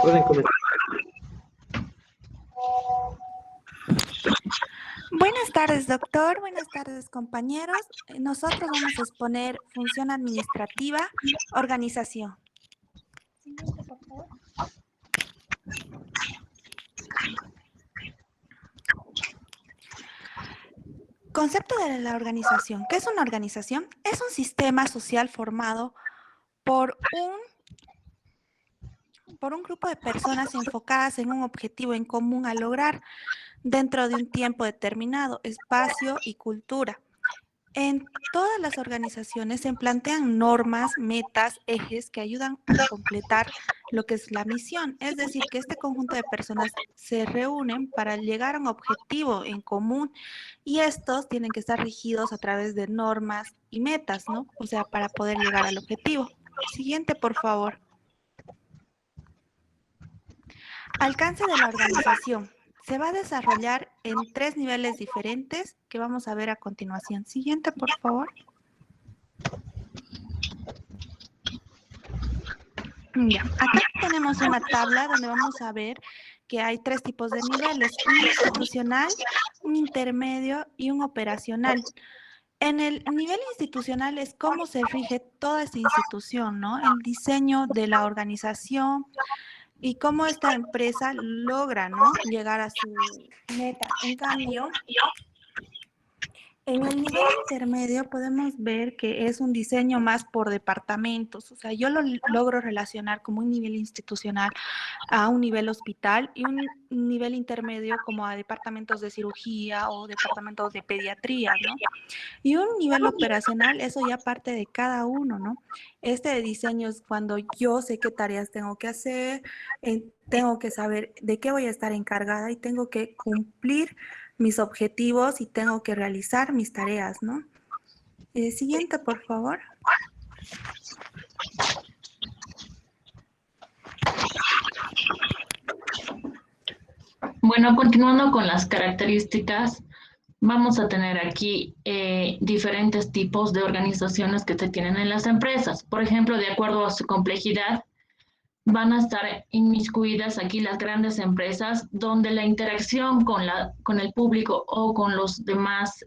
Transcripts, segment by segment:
Pueden comenzar. Buenas tardes, doctor. Buenas tardes, compañeros. Nosotros vamos a exponer función administrativa, organización. Siguiente, por favor. Concepto de la organización. ¿Qué es una organización? Es un sistema social formado por un grupo de personas enfocadas en un objetivo en común a lograr dentro de un tiempo determinado, espacio y cultura. En todas las organizaciones se plantean normas, metas, ejes que ayudan a completar lo que es la misión. Es decir, que este conjunto de personas se reúnen para llegar a un objetivo en común y estos tienen que estar regidos a través de normas y metas, ¿no? O sea, para poder llegar al objetivo. Siguiente, por favor. Alcance de la organización. Se va a desarrollar en 3 niveles diferentes que vamos a ver a continuación. Siguiente, por favor. Ya, acá tenemos una tabla donde vamos a ver que hay 3 tipos de niveles, un institucional, un intermedio y un operacional. En el nivel institucional es cómo se rige toda esta institución, ¿no? El diseño de la organización, y cómo esta empresa logra, ¿no?, llegar a su meta. En cambio, en el nivel intermedio podemos ver que es un diseño más por departamentos, o sea, yo lo logro relacionar como un nivel institucional a un nivel hospital y un nivel intermedio como a departamentos de cirugía o departamentos de pediatría, ¿no? Y un nivel operacional, eso ya parte de cada uno, ¿no? Este de diseño es cuando yo sé qué tareas tengo que hacer, tengo que saber de qué voy a estar encargada y tengo que cumplir mis objetivos y tengo que realizar mis tareas, ¿no? Siguiente, por favor. Bueno, continuando con las características, vamos a tener aquí diferentes tipos de organizaciones que se tienen en las empresas. Por ejemplo, de acuerdo a su complejidad, van a estar inmiscuidas aquí las grandes empresas, donde la interacción con el público o con los demás,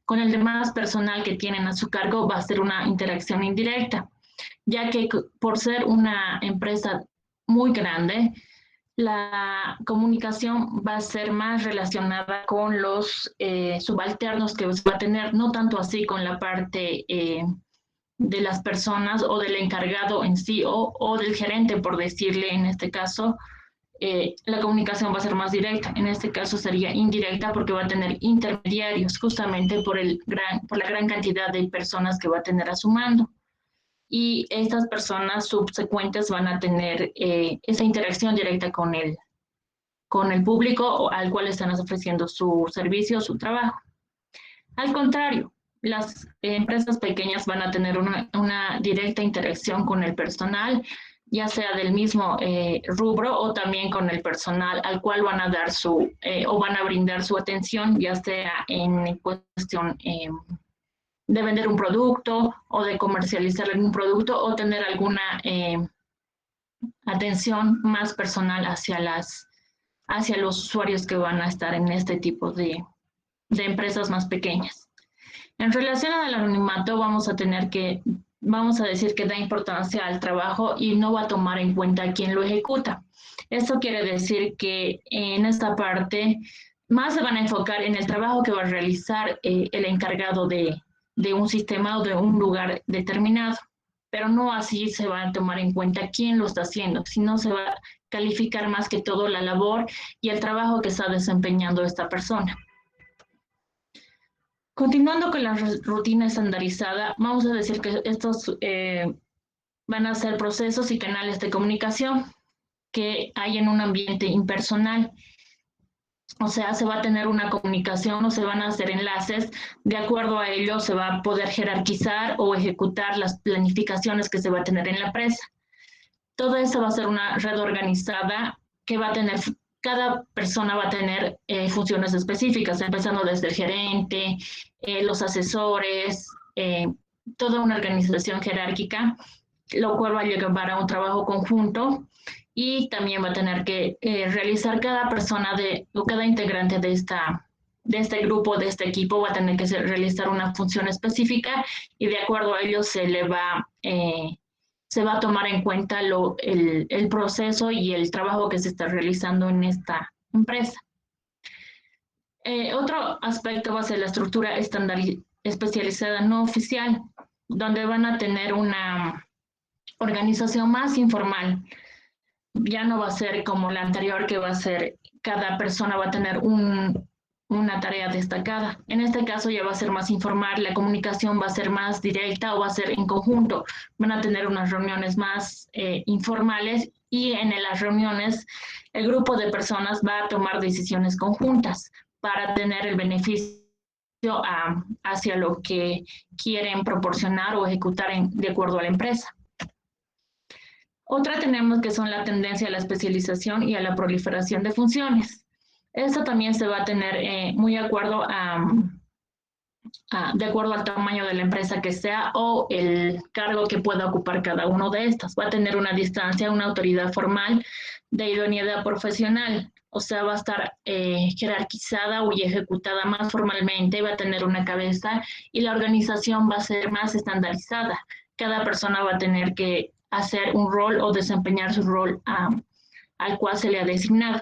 con el demás personal que tienen a su cargo va a ser una interacción indirecta, ya que por ser una empresa muy grande, la comunicación va a ser más relacionada con los subalternos que va a tener, no tanto así con la parte de las personas o del encargado en sí o del gerente, por decirle en este caso. La comunicación va a ser más directa, en este caso sería indirecta porque va a tener intermediarios justamente por la gran cantidad de personas que va a tener a su mando. Y estas personas subsecuentes van a tener esa interacción directa con el público al cual están ofreciendo su servicio o su trabajo. Al contrario, las empresas pequeñas van a tener una directa interacción con el personal, ya sea del mismo rubro o también con el personal al cual van a dar o van a brindar su atención, ya sea en cuestión de vender un producto o de comercializar algún producto o tener alguna atención más personal hacia los usuarios que van a estar en este tipo de empresas más pequeñas. En relación al anonimato, vamos a decir que da importancia al trabajo y no va a tomar en cuenta a quién lo ejecuta. Esto quiere decir que en esta parte más se van a enfocar en el trabajo que va a realizar el encargado de un sistema o de un lugar determinado, pero no así se va a tomar en cuenta quién lo está haciendo, sino se va a calificar más que todo la labor y el trabajo que está desempeñando esta persona. Continuando con la rutina estandarizada, vamos a decir que estos van a ser procesos y canales de comunicación que hay en un ambiente impersonal. O sea, se va a tener una comunicación o se van a hacer enlaces. De acuerdo a ello, se va a poder jerarquizar o ejecutar las planificaciones que se va a tener en la empresa. Todo eso va a ser una red organizada que va a tener, cada persona va a tener funciones específicas, empezando desde el gerente, los asesores, toda una organización jerárquica lo cual va a llevar a un trabajo conjunto y también va a tener que realizar cada persona o cada integrante de este grupo, de este equipo, va a tener que realizar una función específica y de acuerdo a ello se va a tomar en cuenta el proceso y el trabajo que se está realizando en esta empresa. Otro aspecto va a ser la estructura especializada no oficial, donde van a tener una organización más informal. Ya no va a ser como la anterior, que va a ser cada persona va a tener una tarea destacada. En este caso ya va a ser más informal, la comunicación va a ser más directa o va a ser en conjunto. Van a tener unas reuniones más informales y en las reuniones el grupo de personas va a tomar decisiones conjuntas para tener el beneficio hacia lo que quieren proporcionar o ejecutar de acuerdo a la empresa. Otra tenemos que son la tendencia a la especialización y a la proliferación de funciones. Esto también se va a tener muy de acuerdo al tamaño de la empresa que sea o el cargo que pueda ocupar cada uno de estas. Va a tener una distancia, una autoridad formal de idoneidad profesional, o sea, va a estar jerarquizada y ejecutada más formalmente, va a tener una cabeza y la organización va a ser más estandarizada. Cada persona va a tener que hacer un rol o desempeñar su rol al cual se le ha designado.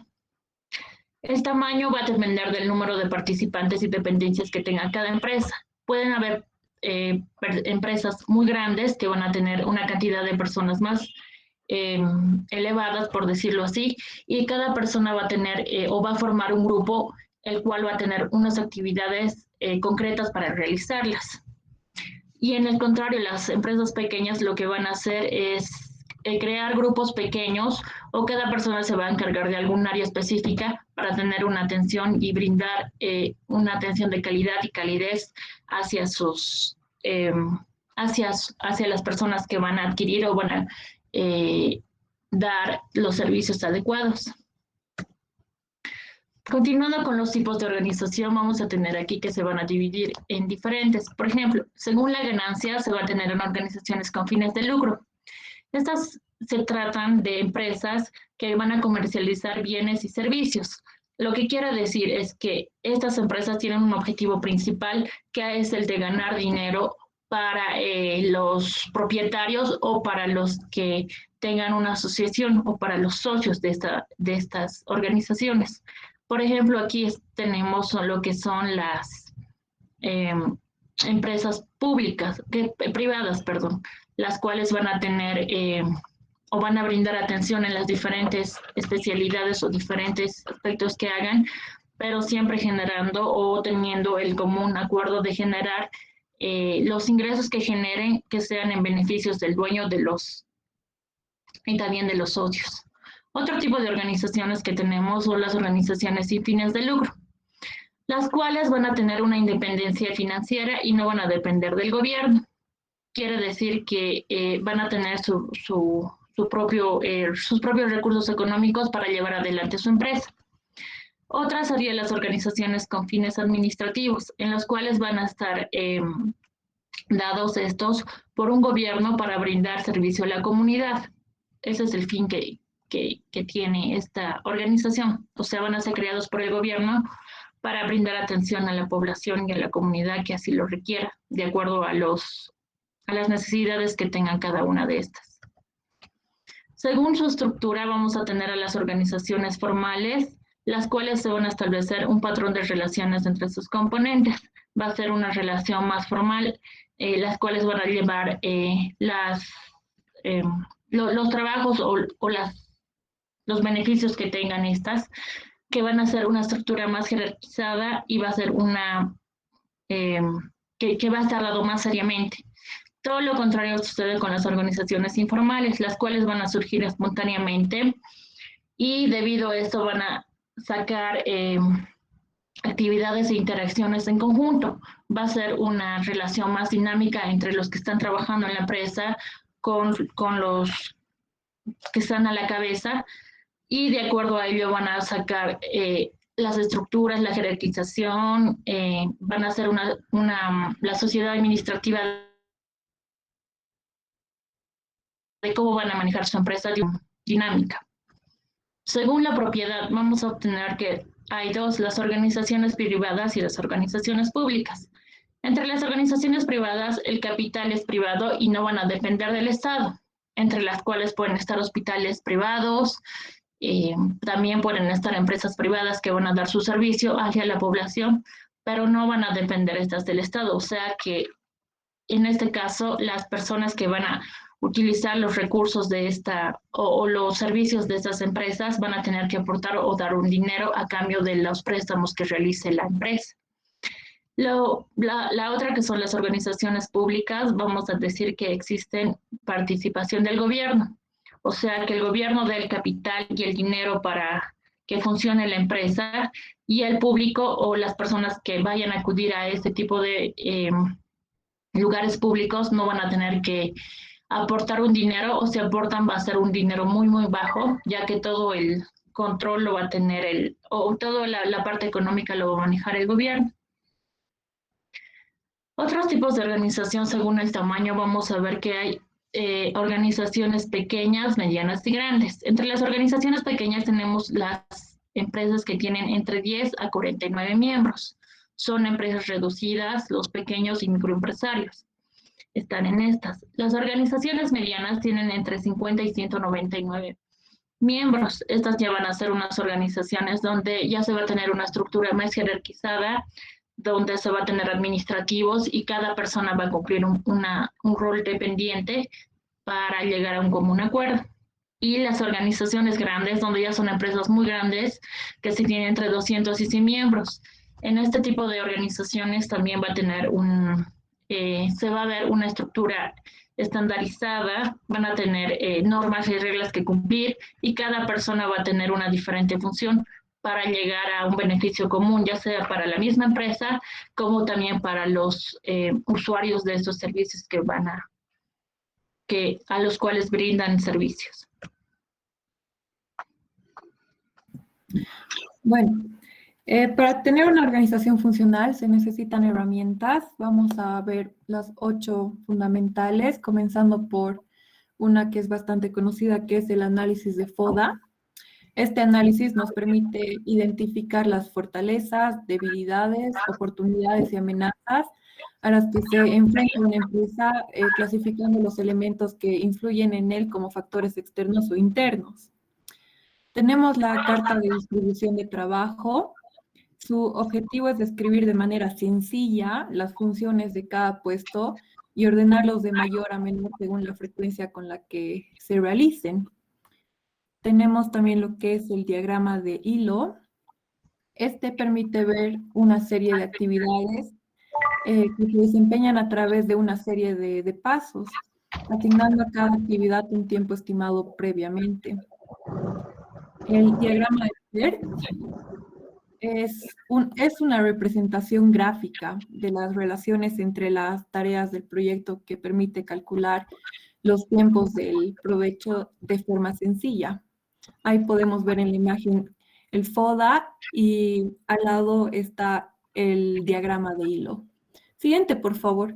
El tamaño va a depender del número de participantes y dependencias que tenga cada empresa. Pueden haber empresas muy grandes que van a tener una cantidad de personas más elevadas, por decirlo así, y cada persona va a tener o va a formar un grupo el cual va a tener unas actividades concretas para realizarlas. Y en el contrario, las empresas pequeñas lo que van a hacer es crear grupos pequeños o cada persona se va a encargar de algún área específica para tener una atención y brindar una atención de calidad y calidez hacia hacia las personas que van a adquirir o van a dar los servicios adecuados. Continuando con los tipos de organización, vamos a tener aquí que se van a dividir en diferentes. Por ejemplo, según la ganancia, se va a tener en organizaciones con fines de lucro. Estas se tratan de empresas que van a comercializar bienes y servicios. Lo que quiere decir es que estas empresas tienen un objetivo principal, que es el de ganar dinero para los propietarios o para los que tengan una asociación o para los socios de estas organizaciones. Por ejemplo, aquí tenemos lo que son las empresas privadas, las cuales van a tener o van a brindar atención en las diferentes especialidades o diferentes aspectos que hagan, pero siempre generando o teniendo el común acuerdo de generar los ingresos que generen que sean en beneficios del dueño y también de los socios. Otro tipo de organizaciones que tenemos son las organizaciones sin fines de lucro, las cuales van a tener una independencia financiera y no van a depender del gobierno. Quiere decir que van a tener sus propios recursos económicos para llevar adelante su empresa. Otras serían las organizaciones con fines administrativos, en los cuales van a estar dados estos por un gobierno para brindar servicio a la comunidad. Ese es el fin que tiene esta organización. O sea, van a ser creados por el gobierno para brindar atención a la población y a la comunidad que así lo requiera, de acuerdo a las necesidades que tengan cada una de estas. Según su estructura, vamos a tener a las organizaciones formales, las cuales se van a establecer un patrón de relaciones entre sus componentes. Va a ser una relación más formal, las cuales van a llevar los trabajos o los beneficios que tengan estas, que van a ser una estructura más jerarquizada y va a ser una que va a estar dado más seriamente. Todo lo contrario sucede con las organizaciones informales, las cuales van a surgir espontáneamente y debido a esto van a sacar actividades e interacciones en conjunto. Va a ser una relación más dinámica entre los que están trabajando en la empresa con los que están a la cabeza y de acuerdo a ello van a sacar las estructuras, la jerarquización, van a hacer la sociedad administrativa de cómo van a manejar su empresa dinámica. Según la propiedad, vamos a obtener que hay dos, las organizaciones privadas y las organizaciones públicas. Entre las organizaciones privadas, el capital es privado y no van a depender del Estado, entre las cuales pueden estar hospitales privados, también pueden estar empresas privadas que van a dar su servicio hacia la población, pero no van a depender estas del Estado. O sea que en este caso, las personas que van a utilizar los recursos de esta o los servicios de estas empresas van a tener que aportar o dar un dinero a cambio de los préstamos que realice la empresa. La otra que son las organizaciones públicas, vamos a decir que existen participación del gobierno, o sea que el gobierno da el capital y el dinero para que funcione la empresa y el público o las personas que vayan a acudir a este tipo de lugares públicos no van a tener que aportar un dinero o si aportan va a ser un dinero muy, muy bajo, ya que todo el control lo va a tener o toda la parte económica lo va a manejar el gobierno. Otros tipos de organización según el tamaño, vamos a ver que hay organizaciones pequeñas, medianas y grandes. Entre las organizaciones pequeñas tenemos las empresas que tienen entre 10 a 49 miembros. Son empresas reducidas, los pequeños y microempresarios están en estas. Las organizaciones medianas tienen entre 50 y 199 miembros. Estas ya van a ser unas organizaciones donde ya se va a tener una estructura más jerarquizada, donde se va a tener administrativos y cada persona va a cumplir un rol dependiente para llegar a un común acuerdo. Y las organizaciones grandes, donde ya son empresas muy grandes, que se tienen entre 200 y 100 miembros. En este tipo de organizaciones también va a tener se va a ver una estructura estandarizada, van a tener normas y reglas que cumplir y cada persona va a tener una diferente función para llegar a un beneficio común, ya sea para la misma empresa como también para los usuarios de estos servicios a los cuales brindan servicios. Bueno, para tener una organización funcional se necesitan herramientas. Vamos a ver las 8 fundamentales, comenzando por una que es bastante conocida, que es el análisis de FODA. Este análisis nos permite identificar las fortalezas, debilidades, oportunidades y amenazas a las que se enfrenta una empresa, clasificando los elementos que influyen en él como factores externos o internos. Tenemos la carta de distribución de trabajo. Su objetivo es describir de manera sencilla las funciones de cada puesto y ordenarlos de mayor a menor según la frecuencia con la que se realicen. Tenemos también lo que es el diagrama de hilo. Este permite ver una serie de actividades que se desempeñan a través de una serie de pasos, asignando a cada actividad un tiempo estimado previamente. El diagrama de PERT es una representación gráfica de las relaciones entre las tareas del proyecto que permite calcular los tiempos del provecho de forma sencilla. Ahí podemos ver en la imagen el FODA y al lado está el diagrama de hilo. Siguiente, por favor.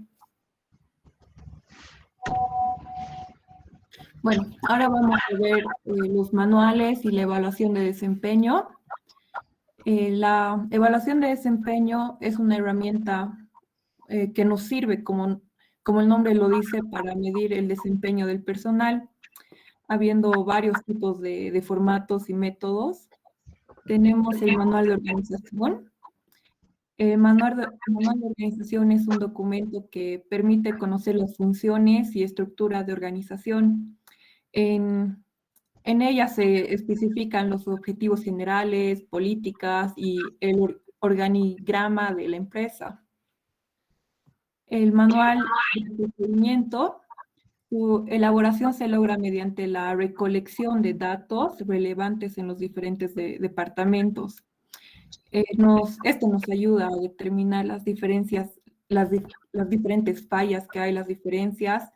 Bueno, ahora vamos a ver los manuales y la evaluación de desempeño. La evaluación de desempeño es una herramienta que nos sirve, como el nombre lo dice, para medir el desempeño del personal, habiendo varios tipos de formatos y métodos. Tenemos el manual de organización. El manual de organización es un documento que permite conocer las funciones y estructuras de organización. En ella se especifican los objetivos generales, políticas y el organigrama de la empresa. El manual de procedimiento, su elaboración se logra mediante la recolección de datos relevantes en los diferentes departamentos. Esto nos ayuda a determinar las diferencias, las diferentes fallas que hay, las diferencias,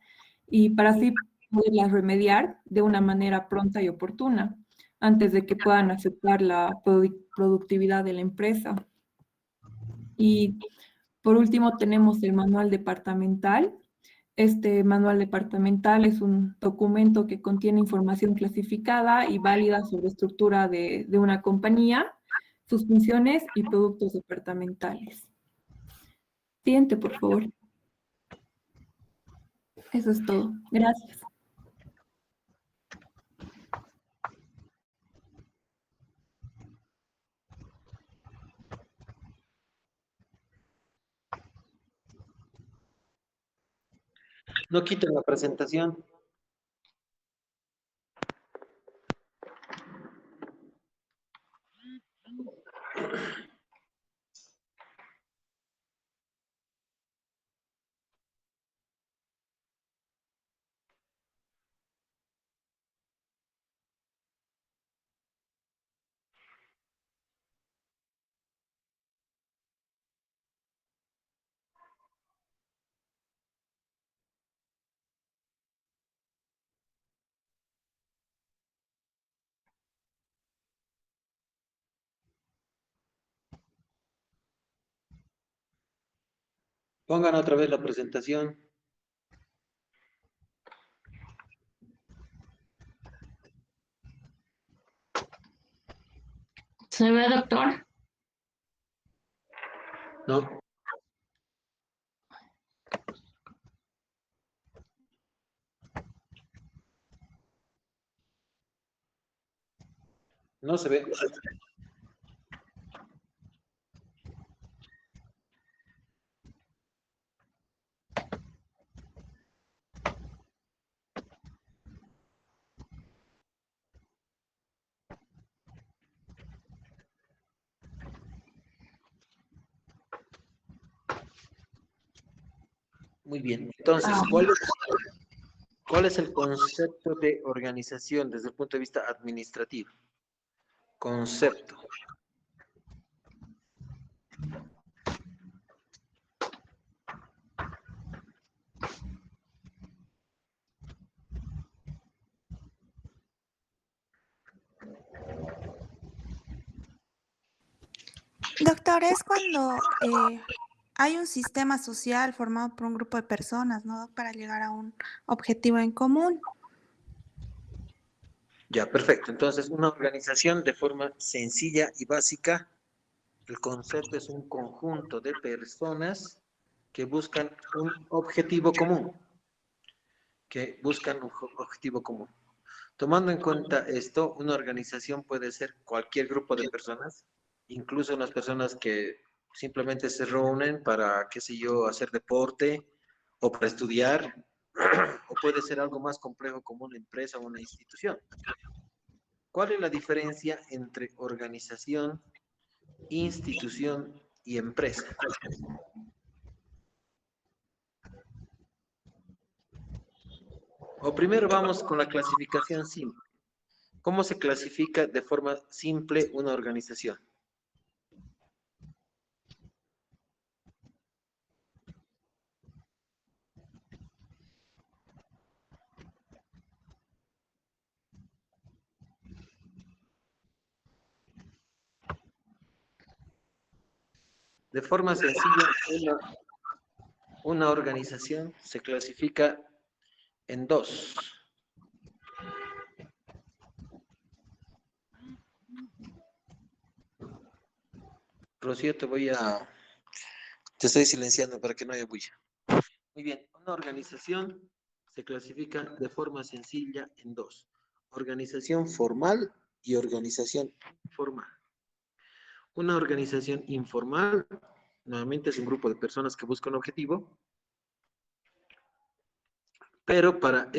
y para así poderlas remediar de una manera pronta y oportuna, antes de que puedan afectar la productividad de la empresa. Y por último tenemos el manual departamental. Este manual departamental es un documento que contiene información clasificada y válida sobre estructura de una compañía, sus funciones y productos departamentales. Siguiente, por favor. Eso es todo. Gracias. No quiten la presentación. Pongan otra vez la presentación. ¿Se ve, doctor? No. No se ve. Muy bien. Entonces, ¿cuál es el concepto de organización desde el punto de vista administrativo? Concepto. Doctor, es cuando hay un sistema social formado por un grupo de personas, ¿no? Para llegar a un objetivo en común. Ya, perfecto. Entonces, una organización de forma sencilla y básica, el concepto es un conjunto de personas que buscan un objetivo común. Objetivo común. Tomando en cuenta esto, una organización puede ser cualquier grupo de personas, incluso unas personas que simplemente se reúnen para, qué sé yo, hacer deporte o para estudiar, o puede ser algo más complejo como una empresa o una institución. ¿Cuál es la diferencia entre organización, institución y empresa? O primero vamos con la clasificación simple. ¿Cómo se clasifica de forma simple una organización? De forma sencilla, una organización se clasifica en dos. Rocío, te estoy silenciando para que no haya bulla. Muy bien, una organización se clasifica de forma sencilla en dos. Organización formal y organización informal. Una organización informal, nuevamente es un grupo de personas que buscan un objetivo, pero para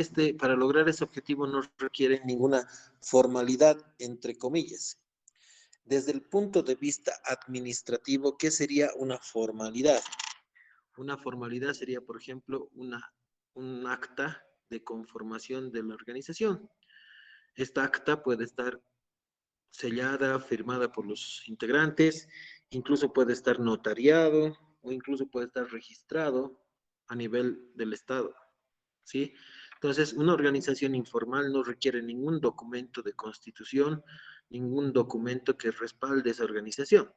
lograr ese objetivo no requiere ninguna formalidad, entre comillas. Desde el punto de vista administrativo, ¿qué sería una formalidad? Una formalidad sería, por ejemplo, un acta de conformación de la organización. Esta acta puede estar sellada, firmada por los integrantes, incluso puede estar notariado o incluso puede estar registrado a nivel del Estado, ¿sí? Entonces, una organización informal no requiere ningún documento de constitución, ningún documento que respalde esa organización.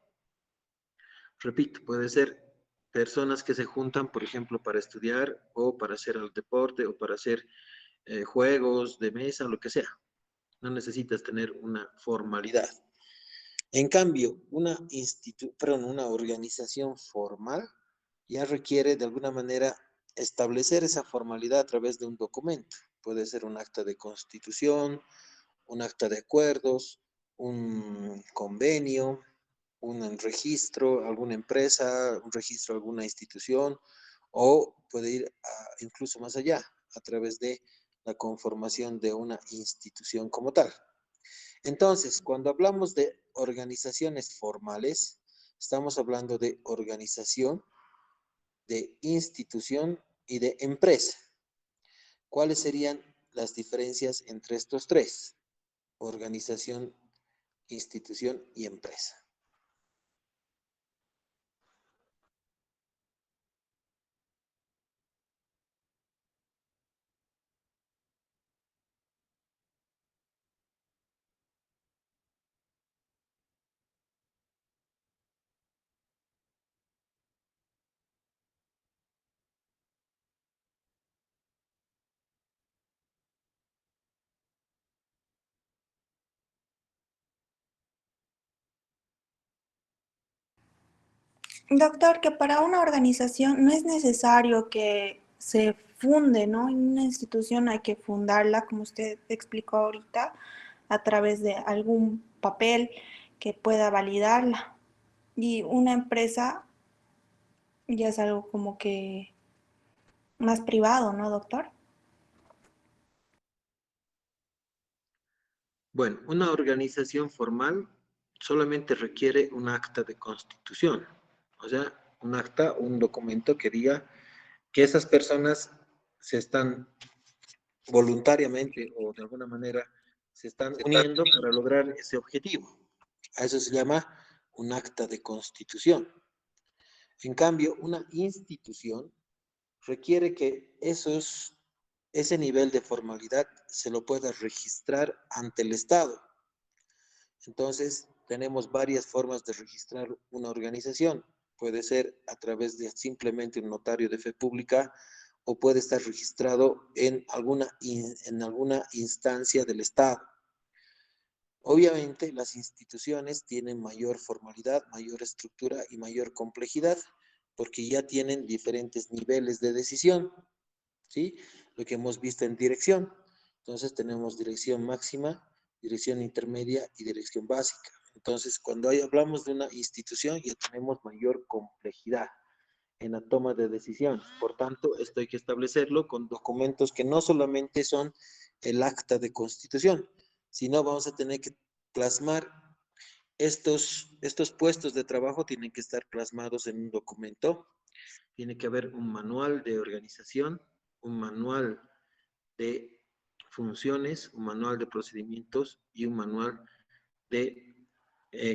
Repito, puede ser personas que se juntan, por ejemplo, para estudiar o para hacer el deporte o para hacer juegos de mesa, lo que sea. No necesitas tener una formalidad. En cambio, una organización formal ya requiere de alguna manera establecer esa formalidad a través de un documento. Puede ser un acta de constitución, un acta de acuerdos, un convenio, un registro, alguna empresa, un registro de alguna institución, o puede ir incluso más allá, a través de la conformación de una institución como tal. Entonces, cuando hablamos de organizaciones formales, estamos hablando de organización, de institución y de empresa. ¿Cuáles serían las diferencias entre estos tres? Organización, institución y empresa. Doctor, que para una organización no es necesario que se funde, ¿no? En una institución hay que fundarla, como usted explicó ahorita, a través de algún papel que pueda validarla. Y una empresa ya es algo como que más privado, ¿no, doctor? Bueno, una organización formal solamente requiere un acta de constitución, o sea, un acta, un documento que diga que esas personas se están voluntariamente o de alguna manera se están uniendo para lograr ese objetivo. A eso se llama un acta de constitución. En cambio, una institución requiere que ese nivel de formalidad se lo pueda registrar ante el Estado. Entonces, tenemos varias formas de registrar una organización. Puede ser a través de simplemente un notario de fe pública o puede estar registrado en alguna instancia del Estado. Obviamente, las instituciones tienen mayor formalidad, mayor estructura y mayor complejidad porque ya tienen diferentes niveles de decisión, ¿sí? Lo que hemos visto en dirección. Entonces, tenemos dirección máxima, dirección intermedia y dirección básica. Entonces, cuando hablamos de una institución, ya tenemos mayor complejidad en la toma de decisiones. Por tanto, esto hay que establecerlo con documentos que no solamente son el acta de constitución, sino vamos a tener que plasmar estos puestos de trabajo, tienen que estar plasmados en un documento. Tiene que haber un manual de organización, un manual de funciones, un manual de procedimientos y un manual de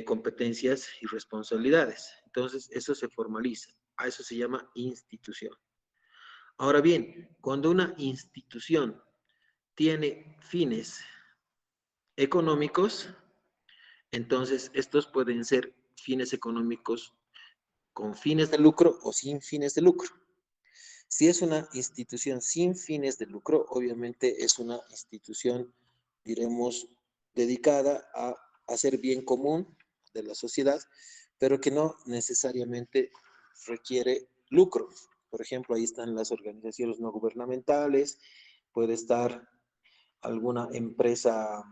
competencias y responsabilidades. Entonces, eso se formaliza. A eso se llama institución. Ahora bien, cuando una institución tiene fines económicos, entonces estos pueden ser fines económicos con fines de lucro o sin fines de lucro. Si es una institución sin fines de lucro, obviamente es una institución, diremos, dedicada a hacer bien común de la sociedad, pero que no necesariamente requiere lucro. Por ejemplo, ahí están las organizaciones no gubernamentales, puede estar alguna empresa,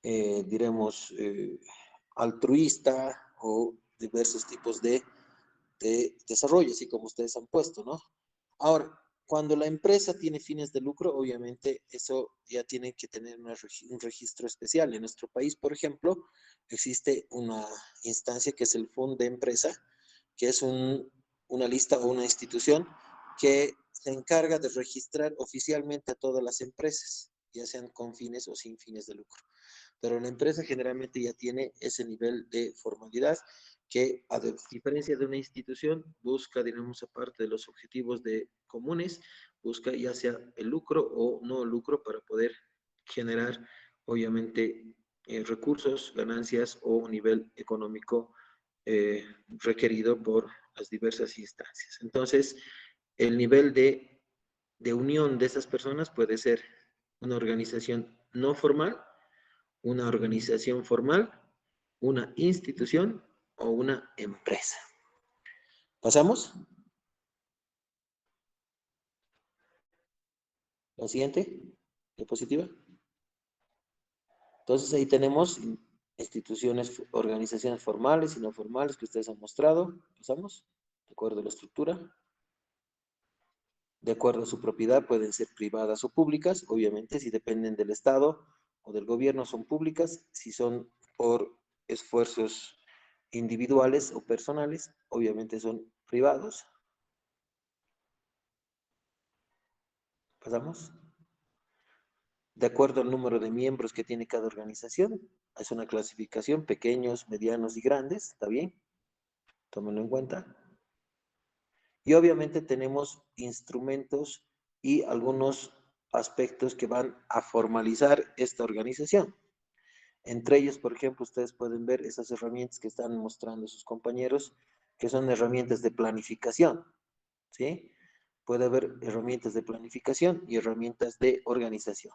diremos, altruista o diversos tipos de desarrollo, así como ustedes han puesto, ¿no? Ahora, cuando la empresa tiene fines de lucro, obviamente eso ya tiene que tener un registro especial. En nuestro país, por ejemplo, existe una instancia que es el Fondo de Empresa, que es una lista o una institución que se encarga de registrar oficialmente a todas las empresas, ya sean con fines o sin fines de lucro. Pero la empresa generalmente ya tiene ese nivel de formalidad que, a diferencia de una institución, busca, digamos, aparte de los objetivos comunes, busca ya sea el lucro o no lucro para poder generar, obviamente, recursos, ganancias o un nivel económico requerido por las diversas instancias. Entonces, el nivel de unión de esas personas puede ser una organización no formal, una organización formal, una institución o una empresa. ¿Pasamos? La siguiente diapositiva. Entonces ahí tenemos instituciones, organizaciones formales y no formales que ustedes han mostrado. Pasamos. De acuerdo a la estructura. De acuerdo a su propiedad pueden ser privadas o públicas. Obviamente si dependen del Estado o del gobierno son públicas. Si son por esfuerzos individuales o personales, obviamente son privados. Pasamos. De acuerdo al número de miembros que tiene cada organización, es una clasificación, pequeños, medianos y grandes, ¿está bien? Tómenlo en cuenta. Y obviamente tenemos instrumentos y algunos aspectos que van a formalizar esta organización. Entre ellos, por ejemplo, ustedes pueden ver esas herramientas que están mostrando sus compañeros, que son herramientas de planificación, ¿sí? Puede haber herramientas de planificación y herramientas de organización.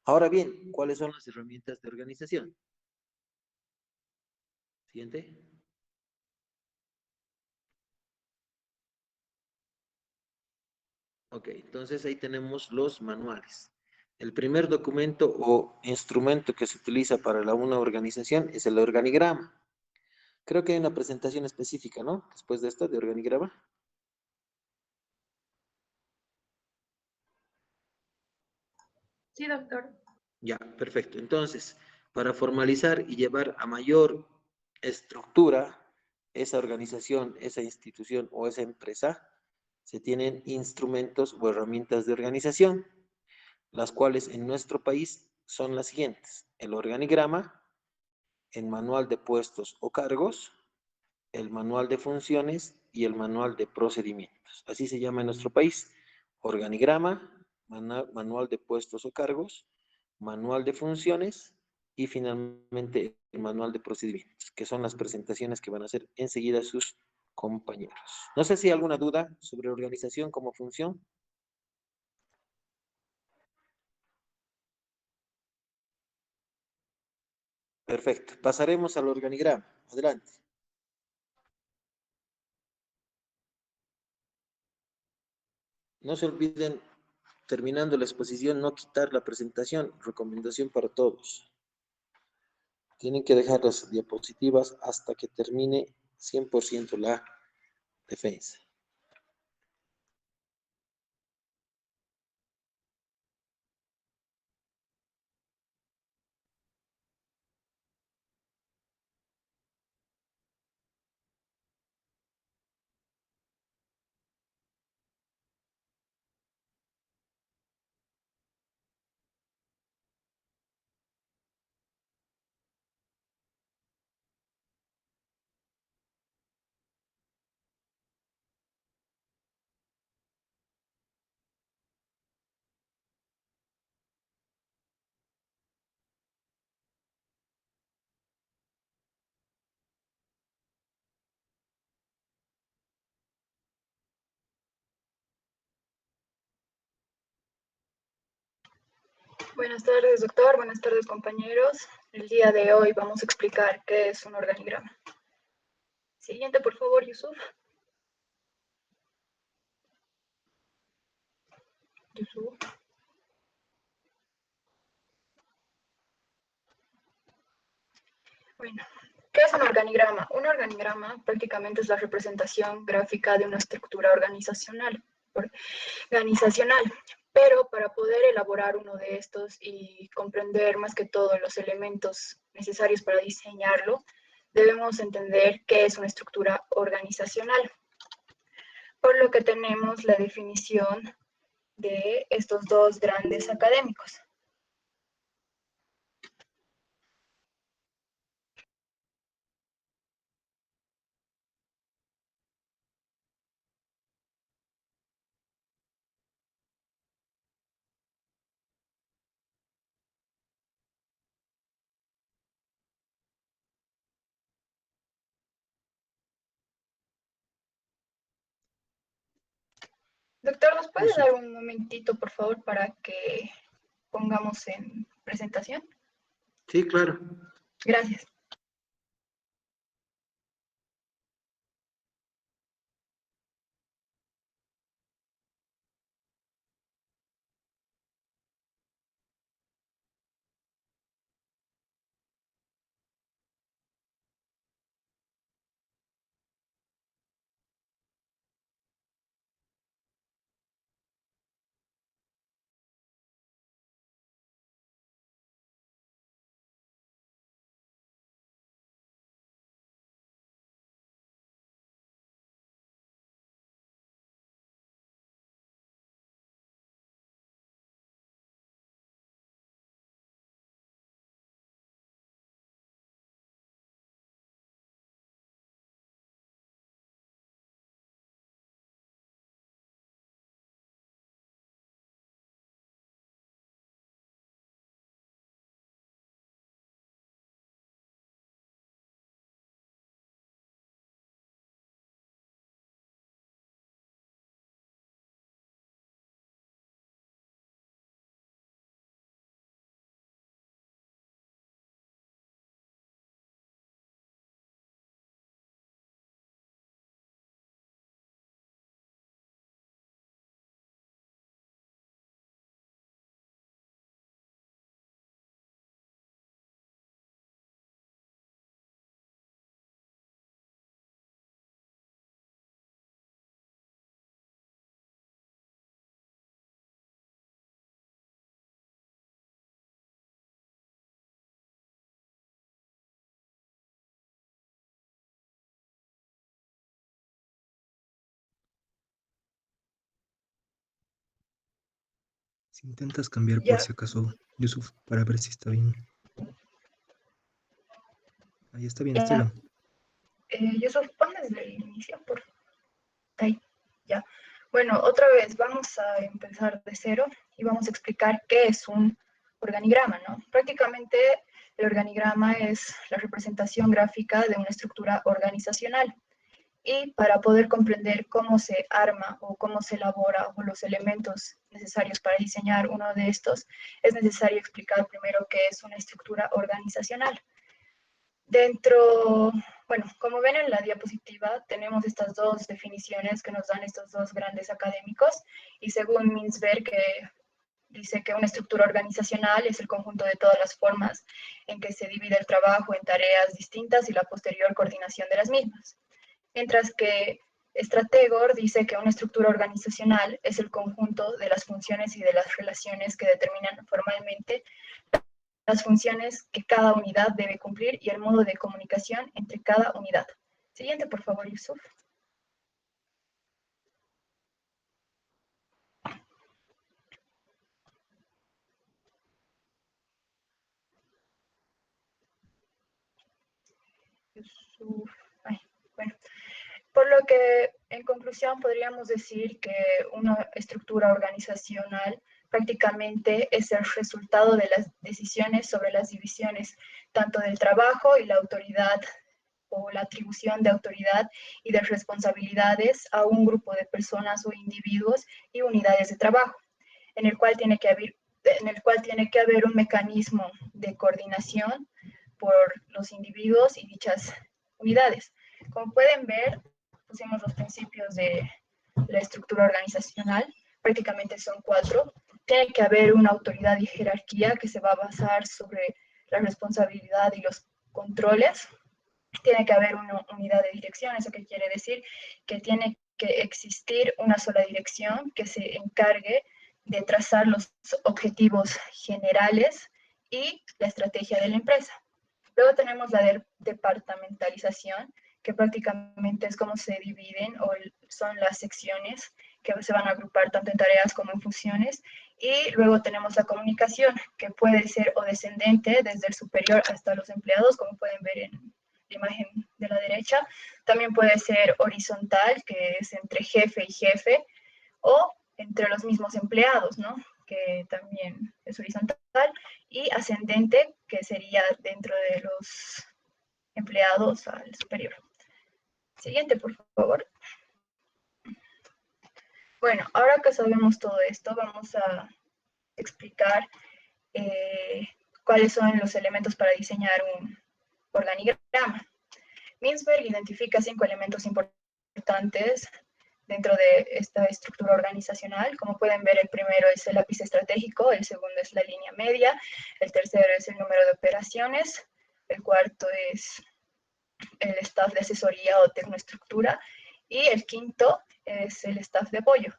Ahora bien, ¿cuáles son las herramientas de organización? Siguiente. Ok, entonces ahí tenemos los manuales. El primer documento o instrumento que se utiliza para una organización es el organigrama. Creo que hay una presentación específica, ¿no? Después de esto, de organigrama. Sí, doctor. Ya, perfecto. Entonces, para formalizar y llevar a mayor estructura esa organización, esa institución o esa empresa, se tienen instrumentos o herramientas de organización, las cuales en nuestro país son las siguientes: el organigrama, el manual de puestos o cargos, el manual de funciones y el manual de procedimientos. Así se llama en nuestro país: organigrama, manual de puestos o cargos, manual de funciones y finalmente el manual de procedimientos, que son las presentaciones que van a hacer enseguida sus compañeros. No sé si hay alguna duda sobre organización como función. Perfecto. Pasaremos al organigrama. Adelante. No se olviden, terminando la exposición, no quitar la presentación. Recomendación para todos. Tienen que dejar las diapositivas hasta que termine 100% la defensa. Buenas tardes, doctor. Buenas tardes, compañeros. El día de hoy vamos a explicar qué es un organigrama. Siguiente, por favor, Yusuf. Yusuf. Bueno, ¿qué es un organigrama? Un organigrama prácticamente es la representación gráfica de una estructura organizacional. Pero para poder elaborar uno de estos y comprender más que todo los elementos necesarios para diseñarlo, debemos entender qué es una estructura organizacional. Por lo que tenemos la definición de estos dos grandes académicos. Doctor, ¿nos puede Eso. dar un momentito, por favor, para que pongamos en presentación? Sí, claro. Gracias. Si intentas cambiar por Ya, si acaso, Yusuf, para ver si está bien. Ahí está ya. bien. Yusuf, pon desde el inicio, por favor. Ahí, ya. Bueno, otra vez vamos a empezar de cero y vamos a explicar qué es un organigrama, ¿no? Prácticamente el organigrama es la representación gráfica de una estructura organizacional. Y para poder comprender cómo se arma o cómo se elabora o los elementos necesarios para diseñar uno de estos, es necesario explicar primero qué es una estructura organizacional. Dentro, bueno, como ven en la diapositiva, tenemos estas dos definiciones que nos dan estos dos grandes académicos, y según Mintzberg, que dice que una estructura organizacional es el conjunto de todas las formas en que se divide el trabajo en tareas distintas y la posterior coordinación de las mismas. Mientras que Strategor dice que una estructura organizacional es el conjunto de las funciones y de las relaciones que determinan formalmente las funciones que cada unidad debe cumplir y el modo de comunicación entre cada unidad. Siguiente, por favor, Yusuf. Yusuf. Ay, bueno. Por lo que, en conclusión, podríamos decir que una estructura organizacional prácticamente es el resultado de las decisiones sobre las divisiones, tanto del trabajo y la autoridad o la atribución de autoridad y de responsabilidades a un grupo de personas o individuos y unidades de trabajo, en el cual tiene que haber un mecanismo de coordinación por los individuos y dichas unidades. Como pueden ver, pusimos los principios de la estructura organizacional, prácticamente son 4. Tiene que haber una autoridad y jerarquía que se va a basar sobre la responsabilidad y los controles. Tiene que haber una unidad de dirección, ¿eso qué quiere decir? Que tiene que existir una sola dirección que se encargue de trazar los objetivos generales y la estrategia de la empresa. Luego tenemos la departamentalización, que prácticamente es como se dividen o son las secciones que se van a agrupar tanto en tareas como en funciones. Y luego tenemos la comunicación, que puede ser o descendente desde el superior hasta los empleados, como pueden ver en la imagen de la derecha. También puede ser horizontal, que es entre jefe y jefe, o entre los mismos empleados, ¿no? Que también es horizontal, y ascendente, que sería dentro de los empleados al superior. Siguiente, por favor. Bueno, ahora que sabemos todo esto, vamos a explicar eh, cuáles son los elementos para diseñar un organigrama. Mintzberg identifica 5 elementos importantes dentro de esta estructura organizacional. Como pueden ver, el primero es el lápiz estratégico, el segundo es la línea media, el tercero es el número de operaciones, el cuarto es el staff de asesoría o tecnoestructura y el quinto es el staff de apoyo.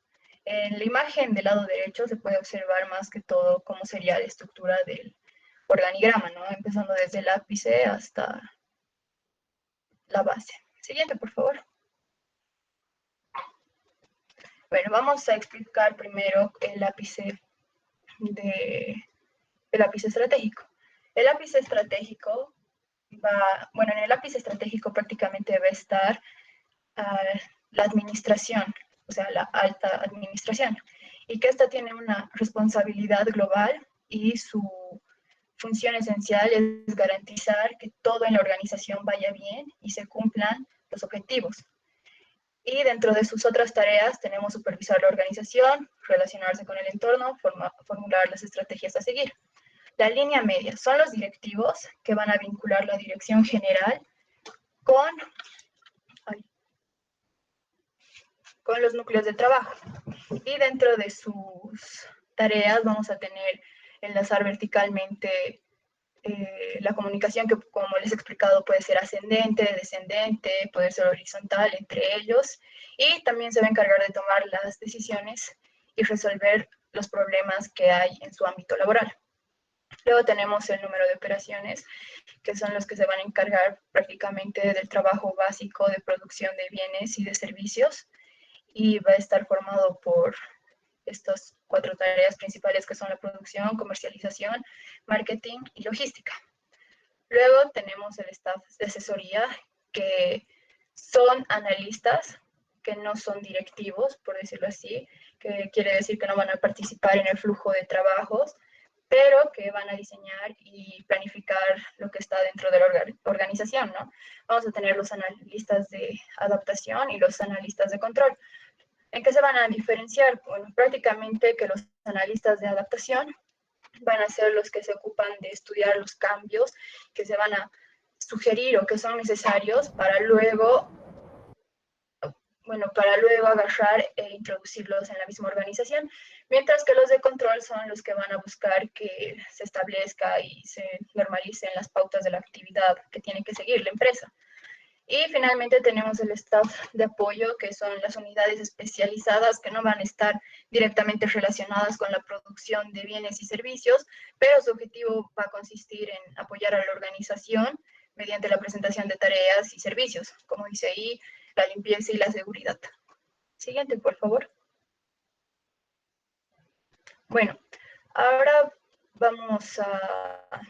En la imagen del lado derecho se puede observar más que todo cómo sería la estructura del organigrama, ¿no? Empezando desde el ápice hasta la base. Siguiente, por favor. Bueno, vamos a explicar primero el ápice el ápice estratégico. El ápice estratégico bueno, en el ápice estratégico prácticamente va a estar la administración, o sea, la alta administración, y que esta tiene una responsabilidad global y su función esencial es garantizar que todo en la organización vaya bien y se cumplan los objetivos. Y dentro de sus otras tareas tenemos supervisar la organización, relacionarse con el entorno, formular las estrategias a seguir. La línea media son los directivos que van a vincular la dirección general con, con los núcleos de trabajo. Y dentro de sus tareas vamos a tener enlazar verticalmente la comunicación que, como les he explicado, puede ser ascendente, descendente, puede ser horizontal entre ellos, y también se va a encargar de tomar las decisiones y resolver los problemas que hay en su ámbito laboral. Luego tenemos el número de operaciones, que son los que se van a encargar prácticamente del trabajo básico de producción de bienes y de servicios, y va a estar formado por estas 4 tareas principales que son la producción, comercialización, marketing y logística. Luego tenemos el staff de asesoría, que son analistas, que no son directivos, por decirlo así, que quiere decir que no van a participar en el flujo de trabajos, pero que van a diseñar y planificar lo que está dentro de la organización, ¿no? Vamos a tener los analistas de adaptación y los analistas de control. ¿En qué se van a diferenciar? Bueno, prácticamente que los analistas de adaptación van a ser los que se ocupan de estudiar los cambios que se van a sugerir o que son necesarios para luego, agarrar e introducirlos en la misma organización, mientras que los de control son los que van a buscar que se establezca y se normalicen las pautas de la actividad que tiene que seguir la empresa. Y finalmente tenemos el staff de apoyo, que son las unidades especializadas que no van a estar directamente relacionadas con la producción de bienes y servicios, pero su objetivo va a consistir en apoyar a la organización mediante la presentación de tareas y servicios, como dice ahí, la limpieza y la seguridad. Siguiente, por favor. Bueno, ahora vamos a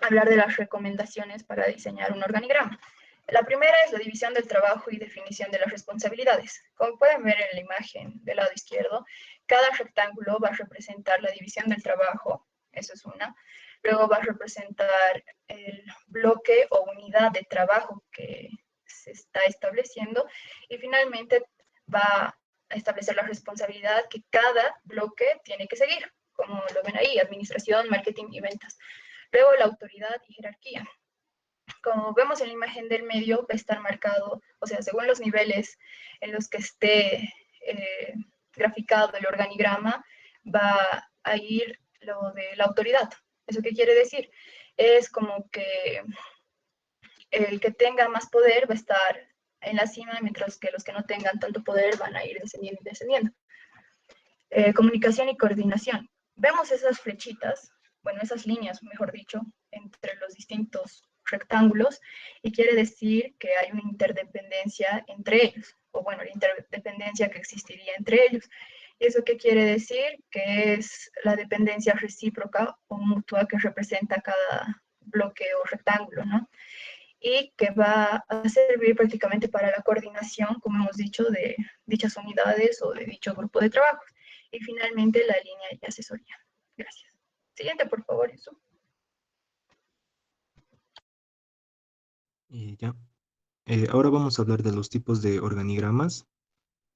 hablar de las recomendaciones para diseñar un organigrama. La primera es la división del trabajo y definición de las responsabilidades. Como pueden ver en la imagen del lado izquierdo, cada rectángulo va a representar la división del trabajo, eso es una. Luego va a representar el bloque o unidad de trabajo que se está estableciendo, y finalmente va a establecer la responsabilidad que cada bloque tiene que seguir, como lo ven ahí, administración, marketing y ventas. Luego la autoridad y jerarquía. Como vemos en la imagen del medio, va a estar marcado, o sea, según los niveles en los que esté graficado el organigrama, va a ir lo de la autoridad. ¿Eso qué quiere decir? Es como que el que tenga más poder va a estar en la cima, mientras que los que no tengan tanto poder van a ir descendiendo y descendiendo. Comunicación y coordinación. Vemos esas flechitas, bueno, esas líneas, mejor dicho, entre los distintos rectángulos, y quiere decir que hay una interdependencia entre ellos, o bueno, la interdependencia que existiría entre ellos. ¿Y eso qué quiere decir? Que es la dependencia recíproca o mutua que representa cada bloque o rectángulo, ¿no? Y que va a servir prácticamente para la coordinación, como hemos dicho, de dichas unidades o de dicho grupo de trabajo. Y finalmente la línea de asesoría. Gracias. Siguiente, por favor, Yusuf. Ya. Ahora vamos a hablar de los tipos de organigramas.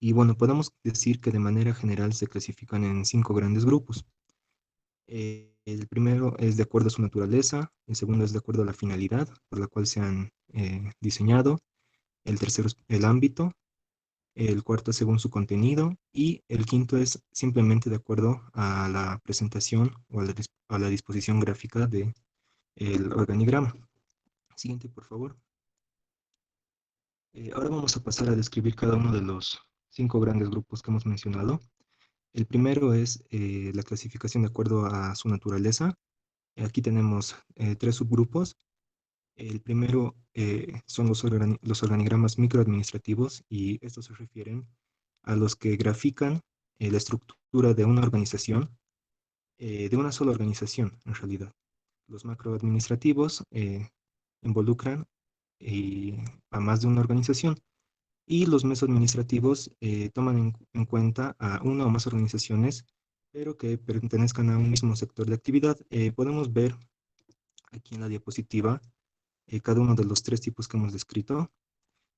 Y bueno, podemos decir que de manera general se clasifican en 5 grandes grupos. El primero es de acuerdo a su naturaleza, el segundo es de acuerdo a la finalidad por la cual se han diseñado, el tercero es el ámbito, el cuarto es según su contenido y el quinto es simplemente de acuerdo a la presentación o a la disposición gráfica del organigrama. Siguiente, por favor. Ahora vamos a pasar a describir cada uno de los 5 grandes grupos que hemos mencionado. El primero es la clasificación de acuerdo a su naturaleza. Aquí tenemos 3 subgrupos. El primero son los organigramas microadministrativos y estos se refieren a los que grafican la estructura de una organización, de una sola organización en realidad. Los macroadministrativos involucran a más de una organización y los mesoadministrativos toman en cuenta a una o más organizaciones, pero que pertenezcan a un mismo sector de actividad. Podemos ver aquí en la diapositiva cada uno de los 3 tipos que hemos descrito.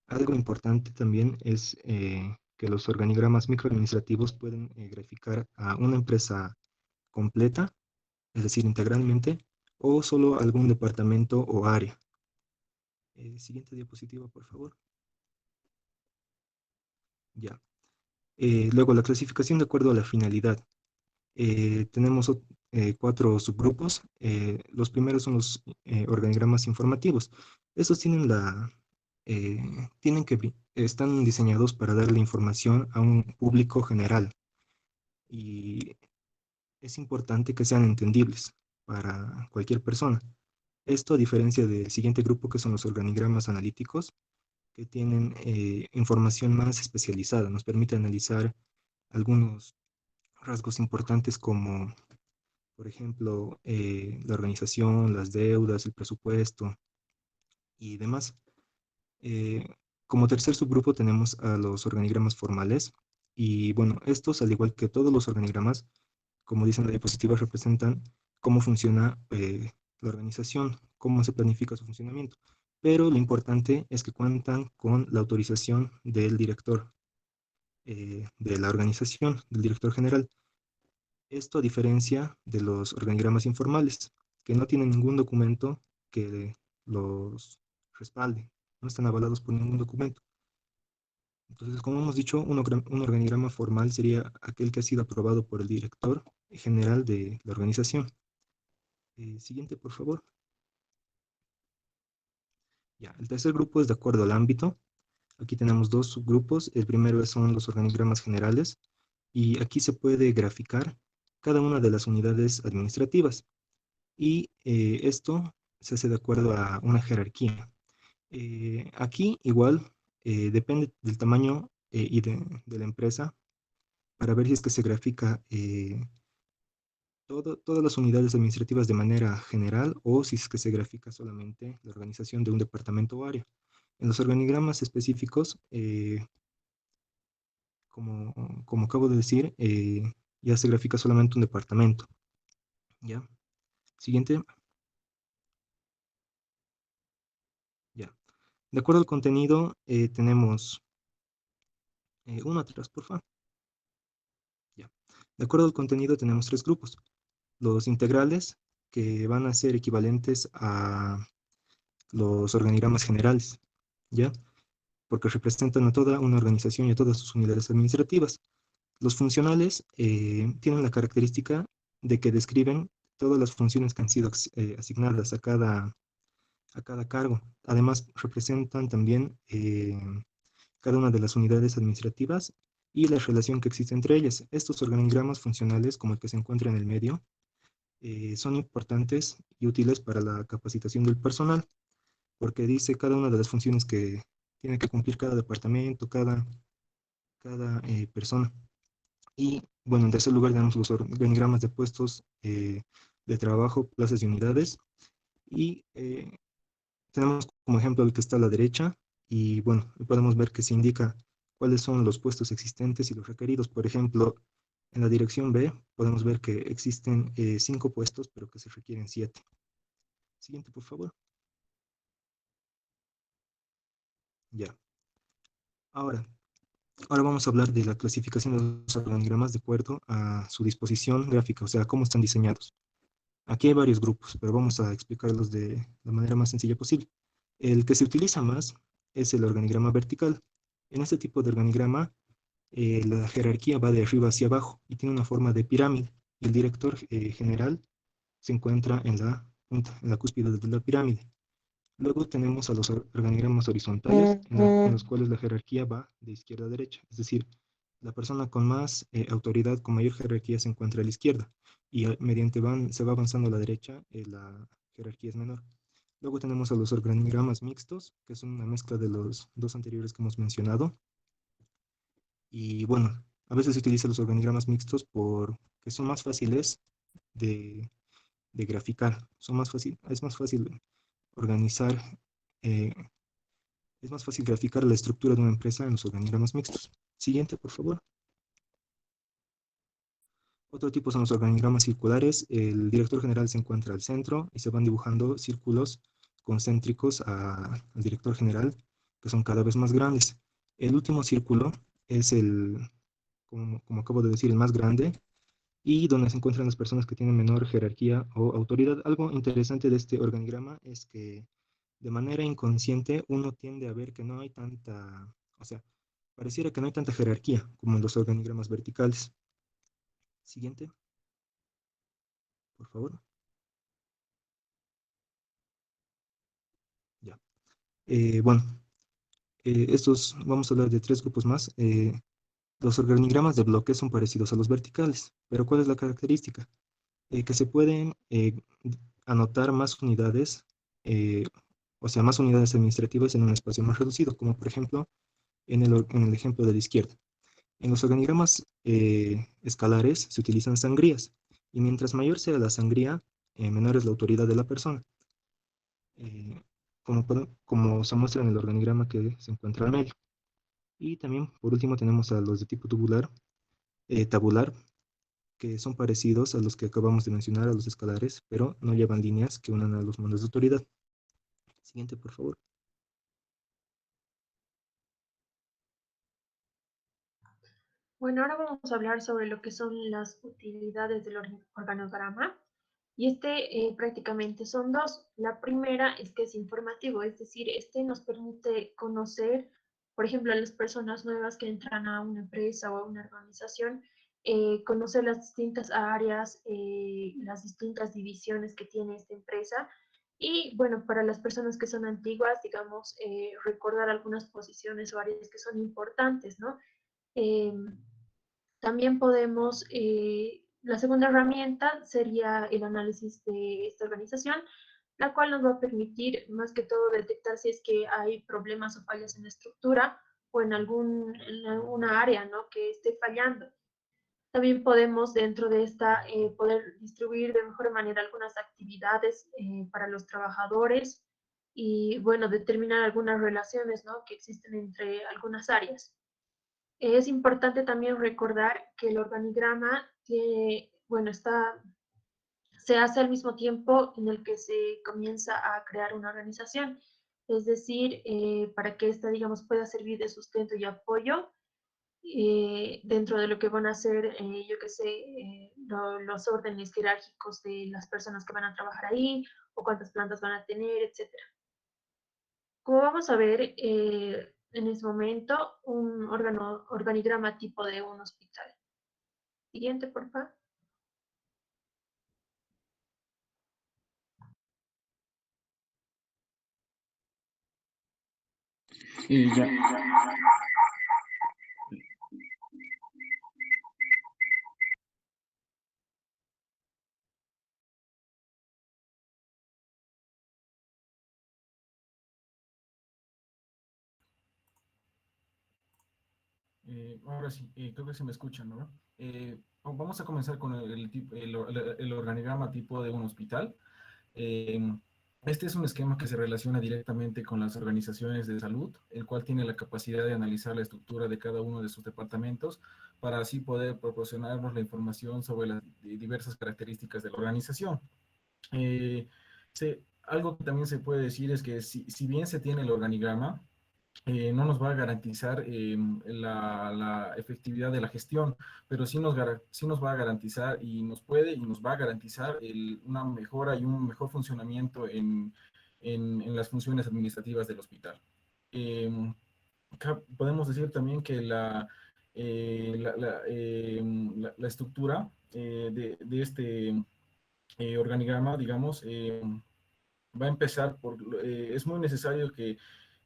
Algo importante también es que los organigramas microadministrativos pueden graficar a una empresa completa, es decir, integralmente, o solo algún departamento o área. Siguiente diapositiva, por favor. Ya. Luego, la clasificación de acuerdo a la finalidad. Tenemos 4 subgrupos. Los primeros son los organigramas informativos. Estos están diseñados para darle información a un público general y es importante que sean entendibles para cualquier persona. Esto a diferencia del siguiente grupo que son los organigramas analíticos, que tienen información más especializada. Nos permite analizar algunos rasgos importantes como, por ejemplo, la organización, las deudas, el presupuesto y demás. Eh, Como tercer subgrupo tenemos a los organigramas formales y bueno, estos, al igual que todos los organigramas, como dicen la diapositiva, representan cómo funciona la organización, cómo se planifica su funcionamiento. Pero lo importante es que cuentan con la autorización del director de la organización, del director general. Esto a diferencia de los organigramas informales, que no tienen ningún documento que los respalde, no están avalados por ningún documento. Entonces, como hemos dicho, un organigrama formal sería aquel que ha sido aprobado por el director general de la organización. Siguiente, por favor. Ya, el tercer grupo es de acuerdo al ámbito. Aquí tenemos 2 subgrupos. El primero son los organigramas generales y aquí se puede graficar cada una de las unidades administrativas. Y esto se hace de acuerdo a una jerarquía. Aquí igual depende del tamaño y de la empresa para ver si es que se grafica todas las unidades administrativas de manera general o si es que se grafica solamente la organización de un departamento o área. En los organigramas específicos, como acabo de decir, ya se grafica solamente un departamento. ¿Ya? Siguiente. Ya. De acuerdo al contenido, tenemos uno atrás, por favor. Ya. De acuerdo al contenido, tenemos 3 grupos. Los integrales, que van a ser equivalentes a los organigramas generales, ¿ya? Porque representan a toda una organización y a todas sus unidades administrativas. Los funcionales tienen la característica de que describen todas las funciones que han sido asignadas a cada cargo. Además, representan también cada una de las unidades administrativas y la relación que existe entre ellas. Estos organigramas funcionales, como el que se encuentra en el medio, son importantes y útiles para la capacitación del personal, porque dice cada una de las funciones que tiene que cumplir cada departamento, cada persona. Y bueno, en tercer lugar tenemos los organigramas de puestos de trabajo, plazas y unidades. Y tenemos como ejemplo el que está a la derecha. Y bueno, podemos ver que se indica cuáles son los puestos existentes y los requeridos. Por ejemplo, en la dirección B podemos ver que existen 5 puestos, pero que se requieren 7. Siguiente, por favor. Ya. Ahora, Ahora vamos a hablar de la clasificación de los organigramas de acuerdo a su disposición gráfica, o sea, cómo están diseñados. Aquí hay varios grupos, pero vamos a explicarlos de la manera más sencilla posible. El que se utiliza más es el organigrama vertical. En este tipo de organigrama, la jerarquía va de arriba hacia abajo y tiene una forma de pirámide. El director general se encuentra en la punta, en la cúspide de la pirámide. Luego tenemos a los organigramas horizontales, en los cuales la jerarquía va de izquierda a derecha. Es decir, la persona con más autoridad, con mayor jerarquía, se encuentra a la izquierda. Y mediante se va avanzando a la derecha, la jerarquía es menor. Luego tenemos a los organigramas mixtos, que son una mezcla de los dos anteriores que hemos mencionado. Y bueno, a veces se utilizan los organigramas mixtos porque son más fáciles de, de graficar. Es más fácil organizar, eh, es más fácil graficar la estructura de una empresa en los organigramas mixtos. Siguiente, por favor. Otro tipo son los organigramas circulares. El director general se encuentra al centro y se van dibujando círculos concéntricos al director general, que son cada vez más grandes. El último círculo es como acabo de decir, el más grande y donde se encuentran las personas que tienen menor jerarquía o autoridad. Algo interesante de este organigrama es que de manera inconsciente uno tiende a ver que no hay tanta, o sea, pareciera que no hay tanta jerarquía como en los organigramas verticales. Siguiente, por favor. Ya. Bueno, vamos a hablar de tres grupos más. Los organigramas de bloques son parecidos a los verticales, pero ¿cuál es la característica? Que se pueden anotar más unidades, eh, o sea, más unidades administrativas en un espacio más reducido, como por ejemplo en el ejemplo de la izquierda. En los organigramas escalares se utilizan sangrías, y mientras mayor sea la sangría, menor es la autoridad de la persona, eh, como se muestra en el organigrama que se encuentra al medio. Y también, por último, tenemos a los de tipo tabular, que son parecidos a los que acabamos de mencionar, a los escalares, pero no llevan líneas que unan a los mandos de autoridad. Siguiente, por favor. Bueno, ahora vamos a hablar sobre lo que son las utilidades del organograma. Y prácticamente son dos. La primera es que es informativo, es decir, este nos permite conocer, por ejemplo, a las personas nuevas que entran a una empresa o a una organización, conocer las distintas áreas, las distintas divisiones que tiene esta empresa. Y bueno, para las personas que son antiguas, digamos, recordar algunas posiciones o áreas que son importantes, ¿no? Em, También podemos, la segunda herramienta sería el análisis de esta organización, la cual nos va a permitir más que todo detectar si es que hay problemas o fallas en la estructura o en alguna área, ¿no?, que esté fallando. También podemos dentro de esta poder distribuir de mejor manera algunas actividades para los trabajadores y, bueno, determinar algunas relaciones, ¿no?, que existen entre algunas áreas. Es importante también recordar que el organigrama se hace al mismo tiempo en el que se comienza a crear una organización. Es decir, para que esta, digamos, pueda servir de sustento y apoyo dentro de lo que van a ser, yo qué sé, los órdenes jerárquicos de las personas que van a trabajar ahí, o cuántas plantas van a tener, etcétera. Como vamos a ver en este momento, un organigrama tipo de un hospital. Siguiente, por favor. Ya. Ahora sí, creo que se me escucha, ¿no? Vamos a comenzar con el organigrama tipo de un hospital. Eh, este es un esquema que se relaciona directamente con las organizaciones de salud, el cual tiene la capacidad de analizar la estructura de cada uno de sus departamentos para así poder proporcionarnos la información sobre las diversas características de la organización. Algo que también se puede decir es que si bien se tiene el organigrama, no nos va a garantizar la efectividad de la gestión, pero sí nos va a garantizar y nos puede y nos va a garantizar una mejora y un mejor funcionamiento en las funciones administrativas del hospital. Podemos decir también que la estructura de este organigrama, digamos, va a empezar es muy necesario que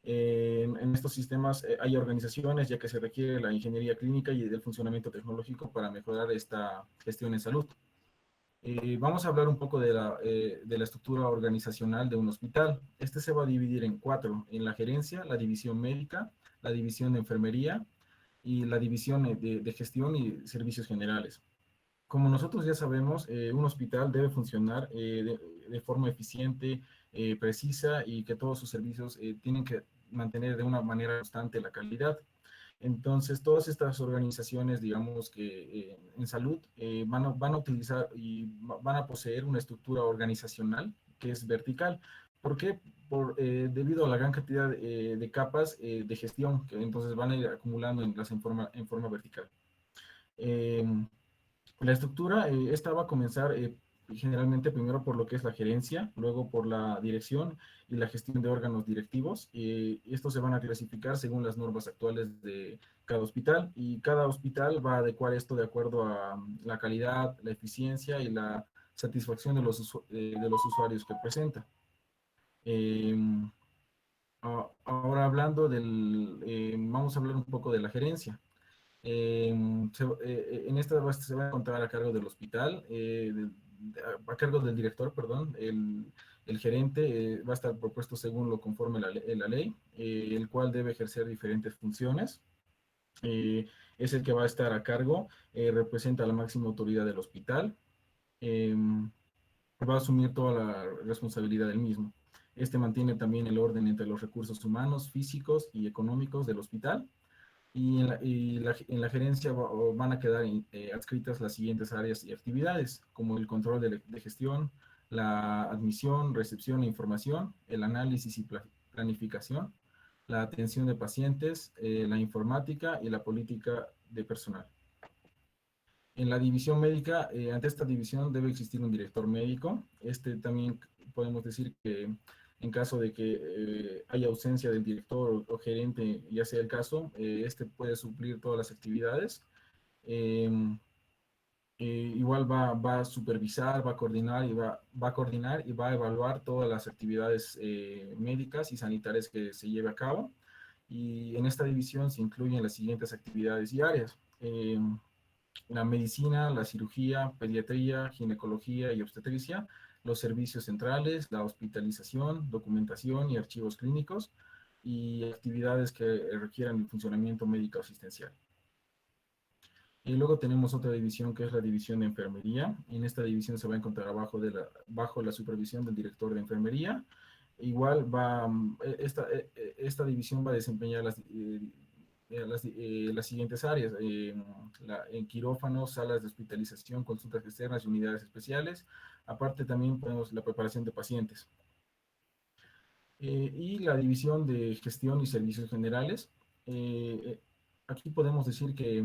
en estos sistemas haya organizaciones, ya que se requiere la ingeniería clínica y el funcionamiento tecnológico para mejorar esta gestión en salud. Vamos a hablar un poco de la estructura organizacional de un hospital. Este se va a dividir en 4, en la gerencia, la división médica, la división de enfermería y la división de gestión y servicios generales. Como nosotros ya sabemos, un hospital debe funcionar de forma eficiente, precisa y que todos sus servicios tienen que mantener de una manera constante la calidad. Entonces, todas estas organizaciones, digamos que en salud, van a utilizar y van a poseer una estructura organizacional que es vertical. ¿Por qué? Debido a la gran cantidad de capas de gestión que entonces van a ir acumulando en forma vertical. La estructura, esta va a comenzar generalmente primero por lo que es la gerencia, luego por la dirección y la gestión de órganos directivos. Estos se van a clasificar según las normas actuales de cada hospital y cada hospital va a adecuar esto de acuerdo a la calidad, la eficiencia y la satisfacción de los usuarios que presenta. Ahora hablando vamos a hablar un poco de la gerencia. En esta se va a encontrar a cargo del hospital, a cargo del director, perdón, el gerente va a estar propuesto según lo conforme la ley, el cual debe ejercer diferentes funciones. Es el que va a estar a cargo, representa la máxima autoridad del hospital, va a asumir toda la responsabilidad del mismo. Este mantiene también el orden entre los recursos humanos, físicos y económicos del hospital y en la gerencia van a quedar adscritas las siguientes áreas y actividades, como el control de gestión, la admisión, recepción e información, el análisis y planificación, la atención de pacientes, la informática y la política de personal. En la división médica, ante esta división debe existir un director médico. Este también podemos decir que en caso de que haya ausencia del director o gerente, ya sea el caso, este puede suplir todas las actividades. Igual va a supervisar, va a coordinar y va a evaluar todas las actividades médicas y sanitarias que se lleve a cabo. Y en esta división se incluyen las siguientes actividades y áreas. La medicina, la cirugía, pediatría, ginecología y obstetricia, los servicios centrales, la hospitalización, documentación y archivos clínicos y actividades que requieran el funcionamiento médico asistencial. Y luego tenemos otra división que es la división de enfermería. En esta división se va a encontrar bajo la supervisión del director de enfermería. Igual esta división va a desempeñar las siguientes áreas, en quirófanos, salas de hospitalización, consultas externas y unidades especiales. Aparte también tenemos la preparación de pacientes. Y la división de gestión y servicios generales. Aquí podemos decir que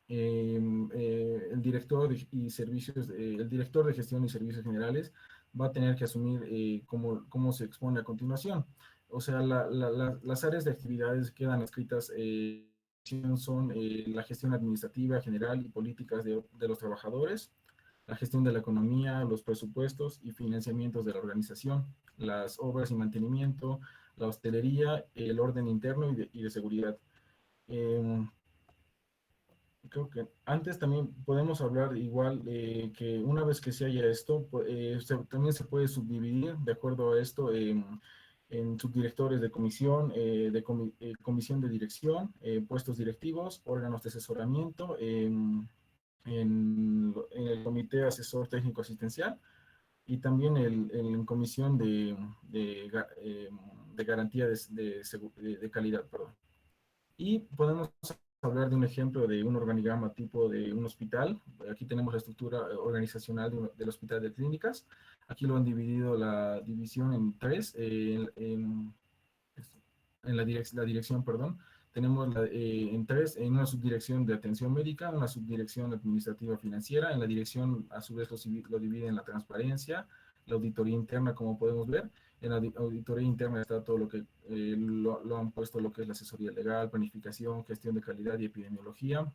el director el director de gestión y servicios generales va a tener que asumir cómo se expone a continuación. O sea, las áreas de actividades quedan escritas son la gestión administrativa general y políticas de los trabajadores, la gestión de la economía, los presupuestos y financiamientos de la organización, las obras y mantenimiento, la hostelería, el orden interno y de seguridad. Creo que antes también podemos hablar igual que una vez que se haya esto, también se puede subdividir de acuerdo a esto en subdirectores de comisión, comisión de dirección, puestos directivos, órganos de asesoramiento, en el comité asesor técnico asistencial y también en comisión de garantía de calidad, perdón. Y podemos hablar de un ejemplo de un organigrama tipo de un hospital. Aquí tenemos la estructura organizacional del hospital de clínicas. Aquí lo han dividido la división en 3. la dirección, perdón, tenemos en una subdirección de atención médica, una subdirección administrativa financiera. En la dirección, a su vez, lo divide en la transparencia, la auditoría interna, como podemos ver. En la auditoría interna está todo lo que lo han puesto, lo que es la asesoría legal, planificación, gestión de calidad y epidemiología.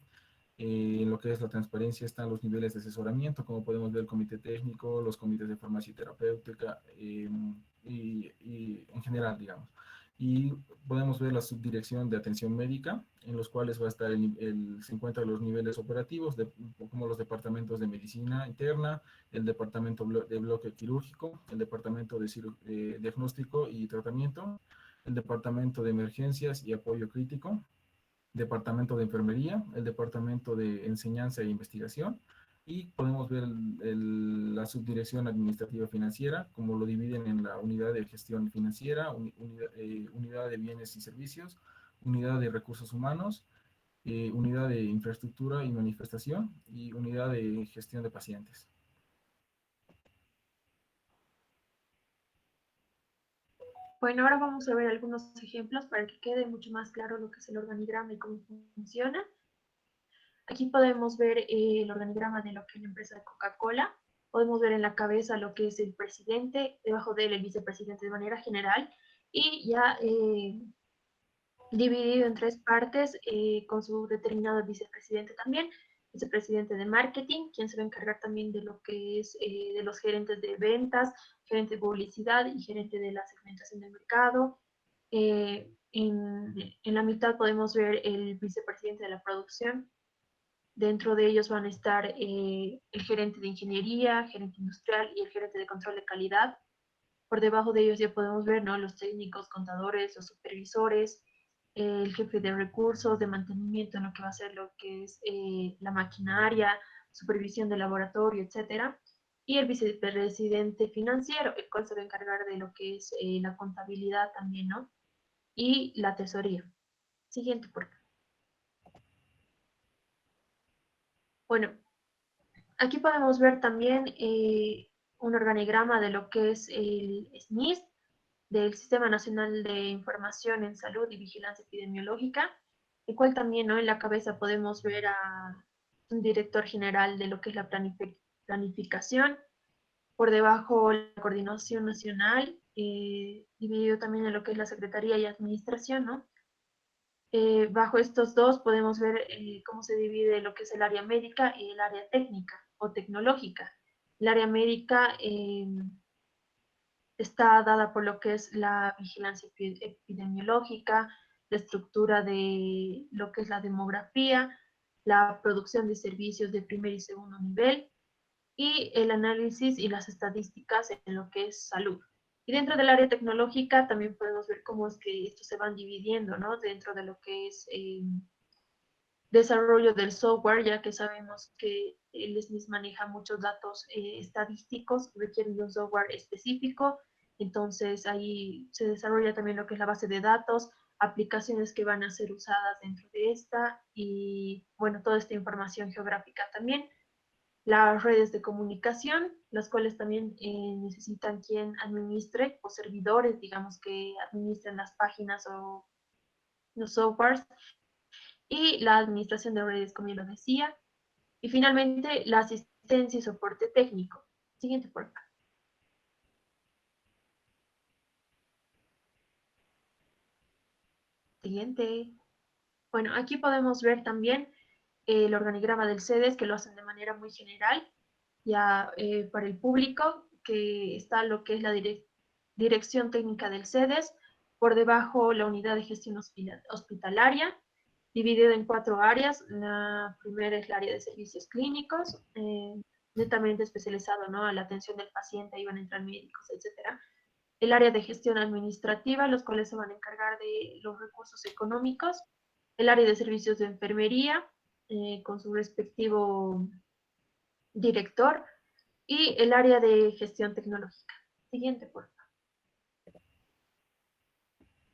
En lo que es la transparencia están los niveles de asesoramiento, como podemos ver el comité técnico, los comités de farmacia y terapéutica, y en general, digamos. Y podemos ver la subdirección de atención médica, en los cuales va a estar se encuentran los niveles operativos, como los departamentos de medicina interna, el departamento de bloque quirúrgico, el departamento de diagnóstico y tratamiento, el departamento de emergencias y apoyo crítico, departamento de enfermería, el departamento de enseñanza e investigación, y podemos ver la subdirección administrativa financiera, como lo dividen en la unidad de gestión financiera, unidad de bienes y servicios, unidad de recursos humanos, unidad de infraestructura y manifestación, y unidad de gestión de pacientes. Bueno, ahora vamos a ver algunos ejemplos para que quede mucho más claro lo que es el organigrama y cómo funciona. Aquí podemos ver el organigrama de lo que es la empresa de Coca-Cola. Podemos ver en la cabeza lo que es el presidente, debajo de él el vicepresidente de manera general, y ya dividido en tres partes con su determinado vicepresidente también, vicepresidente de marketing, quien se va a encargar también de lo que es de los gerentes de ventas, gerente de publicidad y gerente de la segmentación del mercado. En la mitad podemos ver el vicepresidente de la producción. Dentro de ellos van a estar el gerente de ingeniería, gerente industrial y el gerente de control de calidad. Por debajo de ellos ya podemos ver, ¿no?, los técnicos, contadores, los supervisores, el jefe de recursos, de mantenimiento en lo que va a ser lo que es la maquinaria, supervisión de laboratorio, etcétera. Y el vicepresidente financiero, el cual se va a encargar de lo que es la contabilidad también, ¿no? Y la tesorería. Siguiente, por favor. Bueno, aquí podemos ver también un organigrama de lo que es el SNIS, del Sistema Nacional de Información en Salud y Vigilancia Epidemiológica, el cual también, ¿no?, en la cabeza podemos ver a un director general de lo que es la planificación, por debajo la coordinación nacional, dividido también en lo que es la Secretaría y Administración, ¿no? Bajo estos dos podemos ver cómo se divide lo que es el área médica y el área técnica o tecnológica. El área médica está dada por lo que es la vigilancia epidemiológica, la estructura de lo que es la demografía, la producción de servicios de primer y segundo nivel y el análisis y las estadísticas en lo que es salud. Y dentro del área tecnológica también podemos ver cómo es que estos se van dividiendo, ¿no?, dentro de lo que es desarrollo del software, ya que sabemos que el SNIS maneja muchos datos estadísticos, requieren de un software específico, entonces ahí se desarrolla también lo que es la base de datos, aplicaciones que van a ser usadas dentro de esta y, bueno, toda esta información geográfica también. Las redes de comunicación, las cuales también necesitan quien administre, o servidores, digamos, que administren las páginas o los softwares, y la administración de redes, como ya lo decía, y finalmente la asistencia y soporte técnico. Siguiente, por favor. Siguiente. Bueno, aquí podemos ver también el organigrama del CEDES, que lo hacen de manera muy general, ya para el público, que está lo que es la dirección técnica del CEDES, por debajo la unidad de gestión hospitalaria, dividido en 4 áreas. La primera es el área de servicios clínicos, netamente especializado, ¿no?, a la atención del paciente, ahí van a entrar médicos, etcétera. El área de gestión administrativa, los cuales se van a encargar de los recursos económicos. El área de servicios de enfermería, con su respectivo director, y el área de gestión tecnológica. Siguiente, por favor.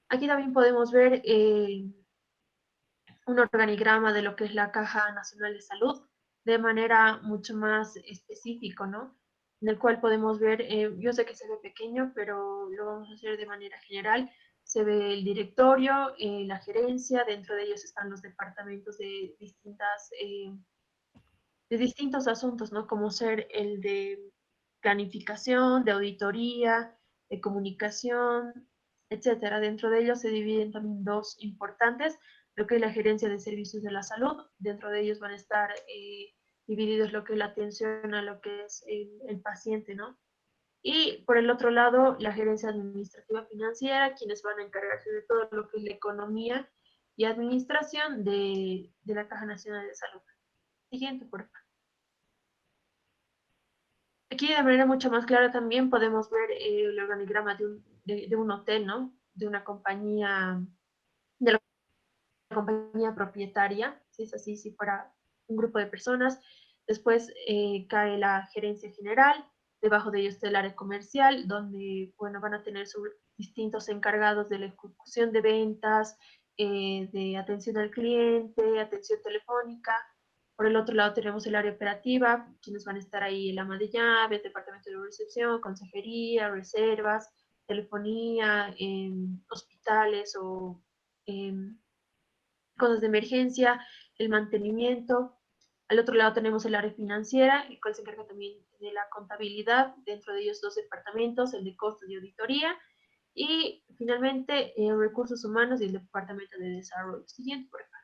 Aquí también podemos ver un organigrama de lo que es la Caja Nacional de Salud, de manera mucho más específico, ¿no?, en el cual podemos ver, yo sé que se ve pequeño, pero lo vamos a hacer de manera general, se ve el directorio, la gerencia, dentro de ellos están los departamentos de distintos asuntos, ¿no? Como ser el de planificación, de auditoría, de comunicación, etcétera. Dentro de ellos se dividen también dos importantes, lo que es la gerencia de servicios de la salud. Dentro de ellos van a estar divididos lo que es la atención a lo que es el paciente, ¿no? Y por el otro lado, la gerencia administrativa financiera, quienes van a encargarse de todo lo que es la economía y administración de la Caja Nacional de Salud. Siguiente, por favor. Aquí de manera mucho más clara también podemos ver el organigrama de un hotel, ¿no? De una compañía, de la compañía propietaria, si es así, si fuera un grupo de personas. Después cae la gerencia general, debajo de ellos está el área comercial, donde, bueno, van a tener sus distintos encargados de la ejecución de ventas, de atención al cliente, atención telefónica. Por el otro lado tenemos el área operativa, quienes van a estar ahí el ama de llaves, departamento de recepción, consejería, reservas, telefonía, hospitales o cosas de emergencia, el mantenimiento. Al otro lado tenemos el área financiera, el cual se encarga también de la contabilidad, dentro de ellos dos departamentos, el de costos y auditoría, y finalmente recursos humanos y el departamento de desarrollo. Siguiente, por favor.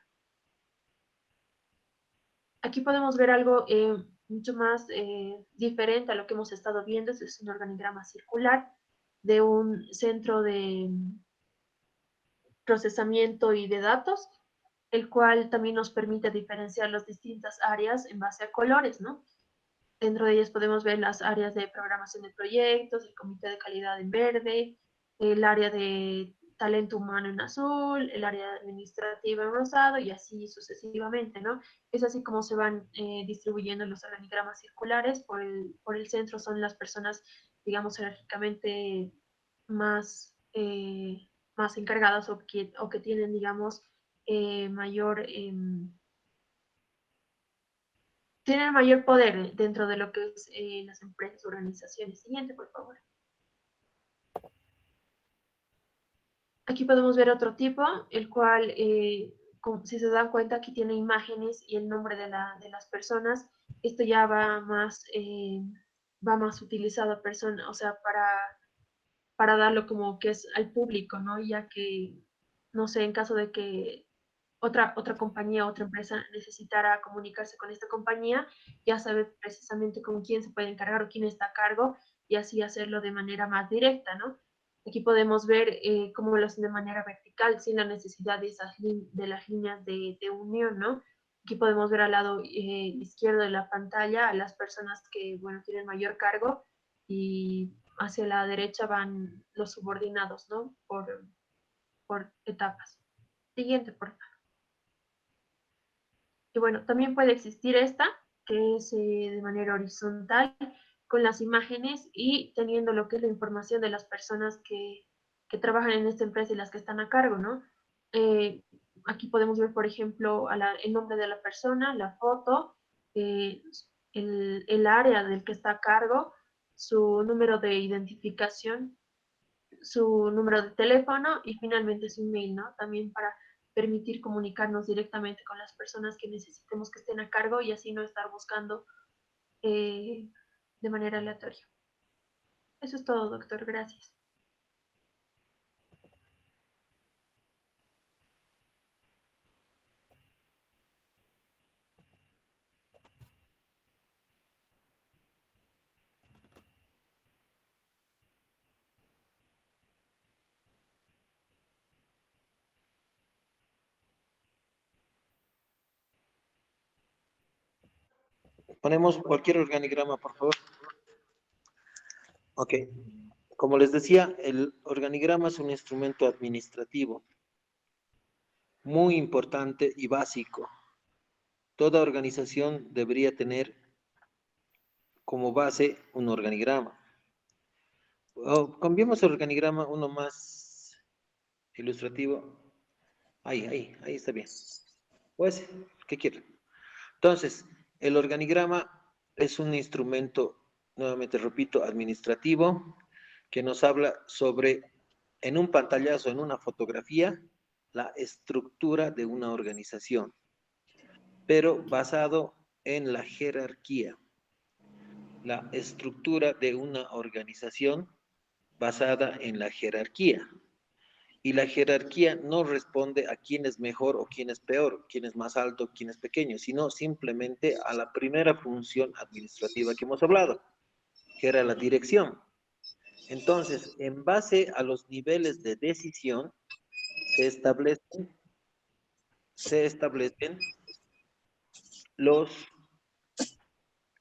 Aquí podemos ver algo mucho más diferente a lo que hemos estado viendo. Este es un organigrama circular de un centro de procesamiento y de datos, el cual también nos permite diferenciar las distintas áreas en base a colores, ¿no? Dentro de ellas podemos ver las áreas de programación de proyectos, el comité de calidad en verde, el área de talento humano en azul, el área administrativa en rosado y así sucesivamente, ¿no? Es así como se van distribuyendo los organigramas circulares. Por el centro son las personas, digamos, jerárquicamente más, más encargadas o que tienen, digamos, mayor... tienen mayor poder dentro de lo que es las empresas, organizaciones. Siguiente, por favor. Aquí podemos ver otro tipo, el cual, si se dan cuenta, aquí tiene imágenes y el nombre de las personas. Esto ya va más utilizado a personas, o sea, para darlo como que es al público, ¿no? Ya que, no sé, en caso de que otra compañía, otra empresa necesitara comunicarse con esta compañía, ya sabe precisamente con quién se puede encargar o quién está a cargo y así hacerlo de manera más directa, ¿no? Aquí podemos ver cómo lo hacen de manera vertical, sin la necesidad de las líneas de unión, ¿no? Aquí podemos ver al lado izquierdo de la pantalla a las personas que, bueno, tienen mayor cargo y hacia la derecha van los subordinados, ¿no? Por etapas. Siguiente, por favor. Y bueno, también puede existir esta, que es de manera horizontal, con las imágenes y teniendo lo que es la información de las personas que trabajan en esta empresa y las que están a cargo, ¿no? Aquí podemos ver, por ejemplo, el nombre de la persona, la foto, el área del que está a cargo, su número de identificación, su número de teléfono y finalmente su email, ¿no? También para permitir comunicarnos directamente con las personas que necesitemos que estén a cargo y así no estar buscando de manera aleatoria. Eso es todo, doctor. Gracias. Ponemos cualquier organigrama, por favor. Ok. Como les decía, el organigrama es un instrumento administrativo muy importante y básico. Toda organización debería tener como base un organigrama. Cambiemos el organigrama uno más ilustrativo. Ahí está bien. Pues, ¿qué quiere? Entonces, el organigrama es un instrumento, nuevamente repito, administrativo, que nos habla sobre en un pantallazo, en una fotografía, la estructura de una organización, pero basado en la jerarquía. La estructura de una organización basada en la jerarquía. Y la jerarquía no responde a quién es mejor o quién es peor, quién es más alto, quién es pequeño, sino simplemente a la primera función administrativa que hemos hablado, que era la dirección. Entonces, en base a los niveles de decisión, se establecen los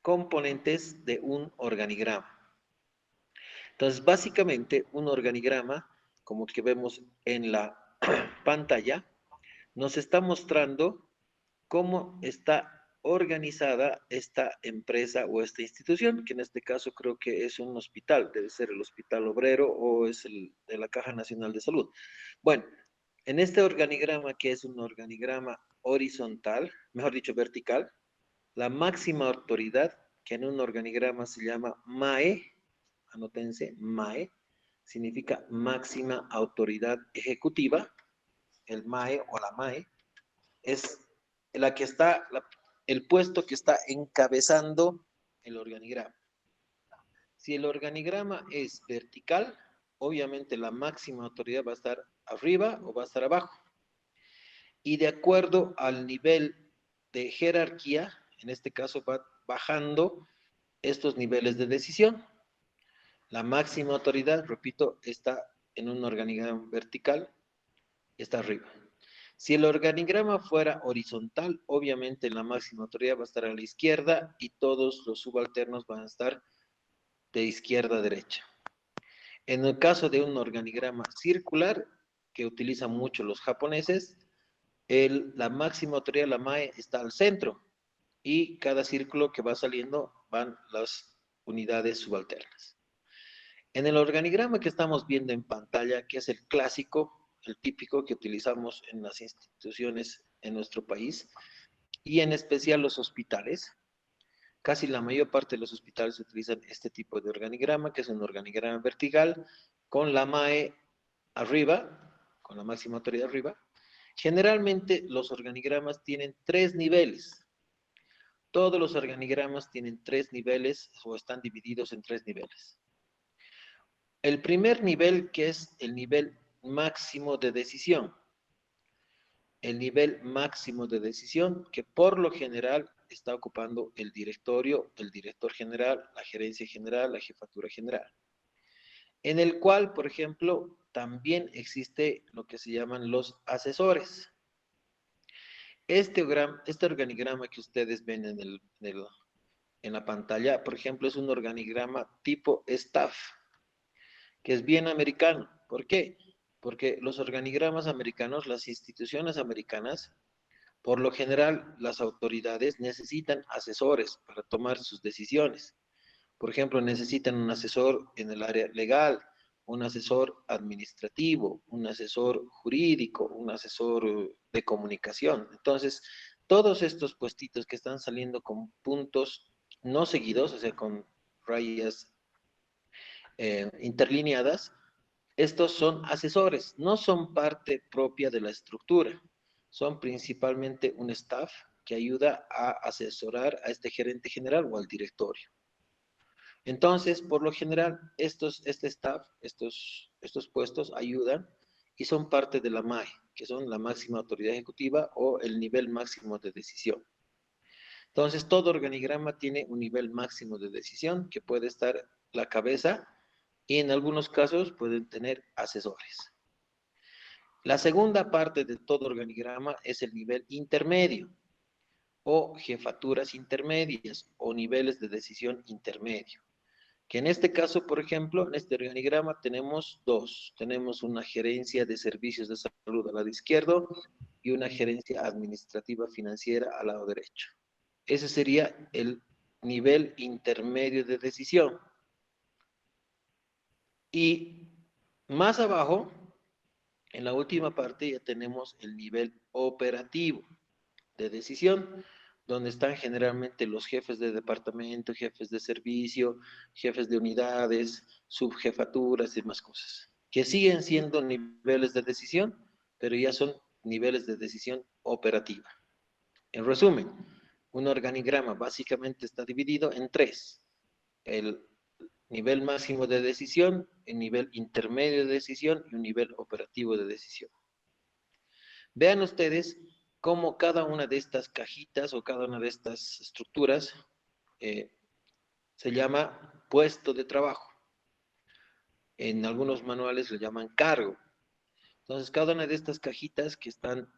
componentes de un organigrama. Entonces, básicamente, un organigrama, como que vemos en la pantalla, nos está mostrando cómo está organizada esta empresa o esta institución, que en este caso creo que es un hospital, debe ser el Hospital Obrero o es el de la Caja Nacional de Salud. Bueno, en este organigrama, que es un organigrama horizontal, mejor dicho, vertical, la máxima autoridad, que en un organigrama se llama MAE, anótense, MAE, significa máxima autoridad ejecutiva, el MAE o la MAE, es la que está, el puesto que está encabezando el organigrama. Si el organigrama es vertical, obviamente la máxima autoridad va a estar arriba o va a estar abajo. Y de acuerdo al nivel de jerarquía, en este caso va bajando estos niveles de decisión. La máxima autoridad, repito, está en un organigrama vertical, está arriba. Si el organigrama fuera horizontal, obviamente la máxima autoridad va a estar a la izquierda y todos los subalternos van a estar de izquierda a derecha. En el caso de un organigrama circular, que utilizan mucho los japoneses, la máxima autoridad, la MAE, está al centro y cada círculo que va saliendo van las unidades subalternas. En el organigrama que estamos viendo en pantalla, que es el clásico, el típico que utilizamos en las instituciones en nuestro país, y en especial los hospitales, casi la mayor parte de los hospitales utilizan este tipo de organigrama, que es un organigrama vertical, con la MAE arriba, con la máxima autoridad arriba. Generalmente los organigramas tienen 3 niveles. Todos los organigramas tienen 3 niveles o están divididos en 3 niveles. El primer nivel, que es el nivel máximo de decisión. El nivel máximo de decisión que por lo general está ocupando el directorio, el director general, la gerencia general, la jefatura general. En el cual, por ejemplo, también existe lo que se llaman los asesores. Este organigrama que ustedes ven en la pantalla, por ejemplo, es un organigrama tipo staff, que es bien americano. ¿Por qué? Porque los organigramas americanos, las instituciones americanas, por lo general, las autoridades necesitan asesores para tomar sus decisiones. Por ejemplo, necesitan un asesor en el área legal, un asesor administrativo, un asesor jurídico, un asesor de comunicación. Entonces, todos estos puestitos que están saliendo con puntos no seguidos, o sea, con rayas interlineadas, estos son asesores, no son parte propia de la estructura, son principalmente un staff que ayuda a asesorar a este gerente general o al directorio. Entonces, por lo general, este staff, estos puestos ayudan y son parte de la MAE, que son la máxima autoridad ejecutiva o el nivel máximo de decisión. Entonces, todo organigrama tiene un nivel máximo de decisión que puede estar la cabeza y en algunos casos pueden tener asesores. La segunda parte de todo organigrama es el nivel intermedio o jefaturas intermedias o niveles de decisión intermedio. Que en este caso, por ejemplo, en este organigrama tenemos 2. Tenemos una gerencia de servicios de salud al lado izquierdo y una gerencia administrativa financiera al lado derecho. Ese sería el nivel intermedio de decisión. Y más abajo, en la última parte, ya tenemos el nivel operativo de decisión, donde están generalmente los jefes de departamento, jefes de servicio, jefes de unidades, subjefaturas y demás cosas. que siguen siendo niveles de decisión, pero ya son niveles de decisión operativa. En resumen, un organigrama básicamente está dividido en tres: el nivel máximo de decisión, el nivel intermedio de decisión y un nivel operativo de decisión. Vean ustedes cómo cada una de estas cajitas o cada una de estas estructuras se llama puesto de trabajo. En algunos manuales lo llaman cargo. Entonces, cada una de estas cajitas que están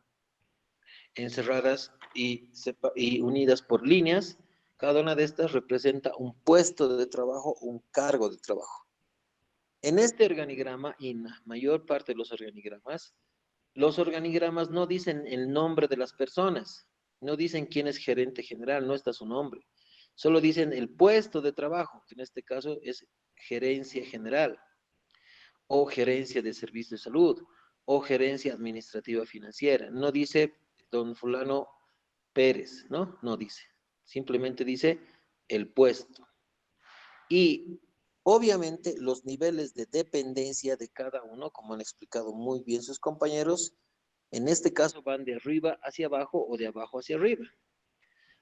encerradas y unidas por líneas, cada una de estas representa un puesto de trabajo, un cargo de trabajo. En este organigrama y en la mayor parte de los organigramas no dicen el nombre de las personas, no dicen quién es gerente general, no está su nombre. Solo dicen el puesto de trabajo, que en este caso es gerencia general, o gerencia de servicios de salud, o gerencia administrativa financiera. No dice don fulano Pérez, ¿no? No dice. Simplemente dice el puesto. Y obviamente los niveles de dependencia de cada uno, como han explicado muy bien sus compañeros, en este caso van de arriba hacia abajo o de abajo hacia arriba.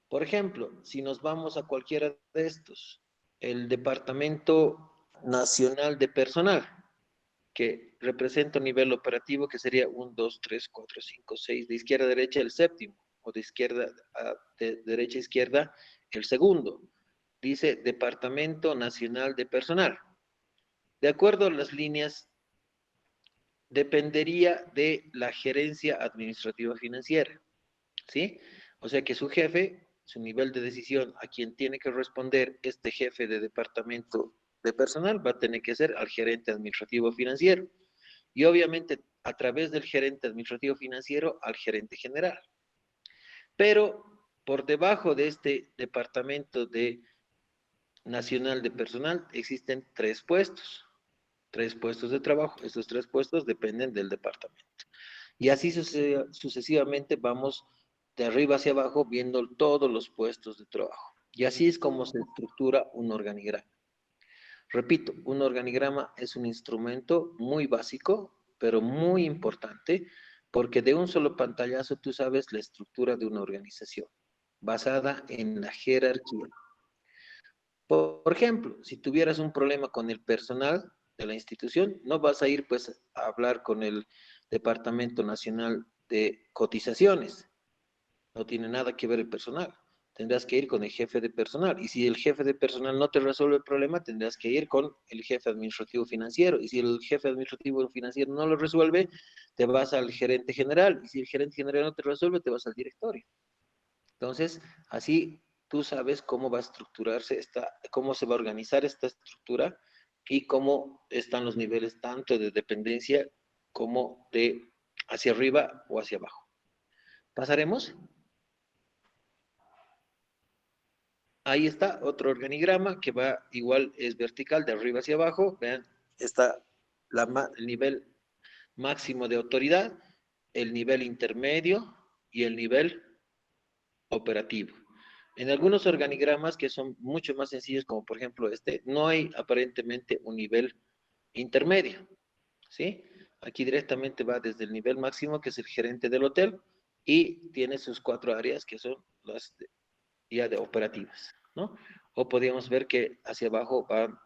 Por ejemplo, si nos vamos a cualquiera de estos, el Departamento Nacional de Personal, que representa un nivel operativo que sería 1, 2, 3, 4, 5, 6, de izquierda a derecha el séptimo, o de derecha a izquierda el segundo. Dice Departamento Nacional de Personal. De acuerdo a las líneas, dependería de la gerencia administrativa financiera, ¿sí? O sea que su jefe, su nivel de decisión, a quien tiene que responder este jefe de departamento de personal, va a tener que ser al gerente administrativo financiero. Y obviamente a través del gerente administrativo financiero al gerente general. Pero por debajo de este departamento nacional de personal existen tres puestos de trabajo. Estos tres puestos dependen del departamento. Y así sucesivamente vamos de arriba hacia abajo viendo todos los puestos de trabajo. Y así es como se estructura un organigrama. Repito, un organigrama es un instrumento muy básico, pero muy importante, porque de un solo pantallazo tú sabes la estructura de una organización, basada en la jerarquía. Por ejemplo, si tuvieras un problema con el personal de la institución, no vas a ir pues a hablar con el Departamento Nacional de Cotizaciones. No tiene nada que ver el personal. Tendrás que ir con el jefe de personal. Y si el jefe de personal no te resuelve el problema, tendrás que ir con el jefe administrativo financiero. Y si el jefe administrativo financiero no lo resuelve, te vas al gerente general. Y si el gerente general no te resuelve, te vas al directorio. Entonces, así tú sabes cómo va a estructurarse cómo se va a organizar esta estructura y cómo están los niveles tanto de dependencia como de hacia arriba o hacia abajo. ¿Pasaremos? Ahí está otro organigrama que va igual, es vertical, de arriba hacia abajo. Vean, está el nivel máximo de autoridad, el nivel intermedio y el nivel operativo. En algunos organigramas que son mucho más sencillos, como por ejemplo este, no hay aparentemente un nivel intermedio, ¿sí? Aquí directamente va desde el nivel máximo, que es el gerente del hotel, y tiene sus 4 áreas que son las ya de operativas, ¿no? O podríamos ver que hacia abajo van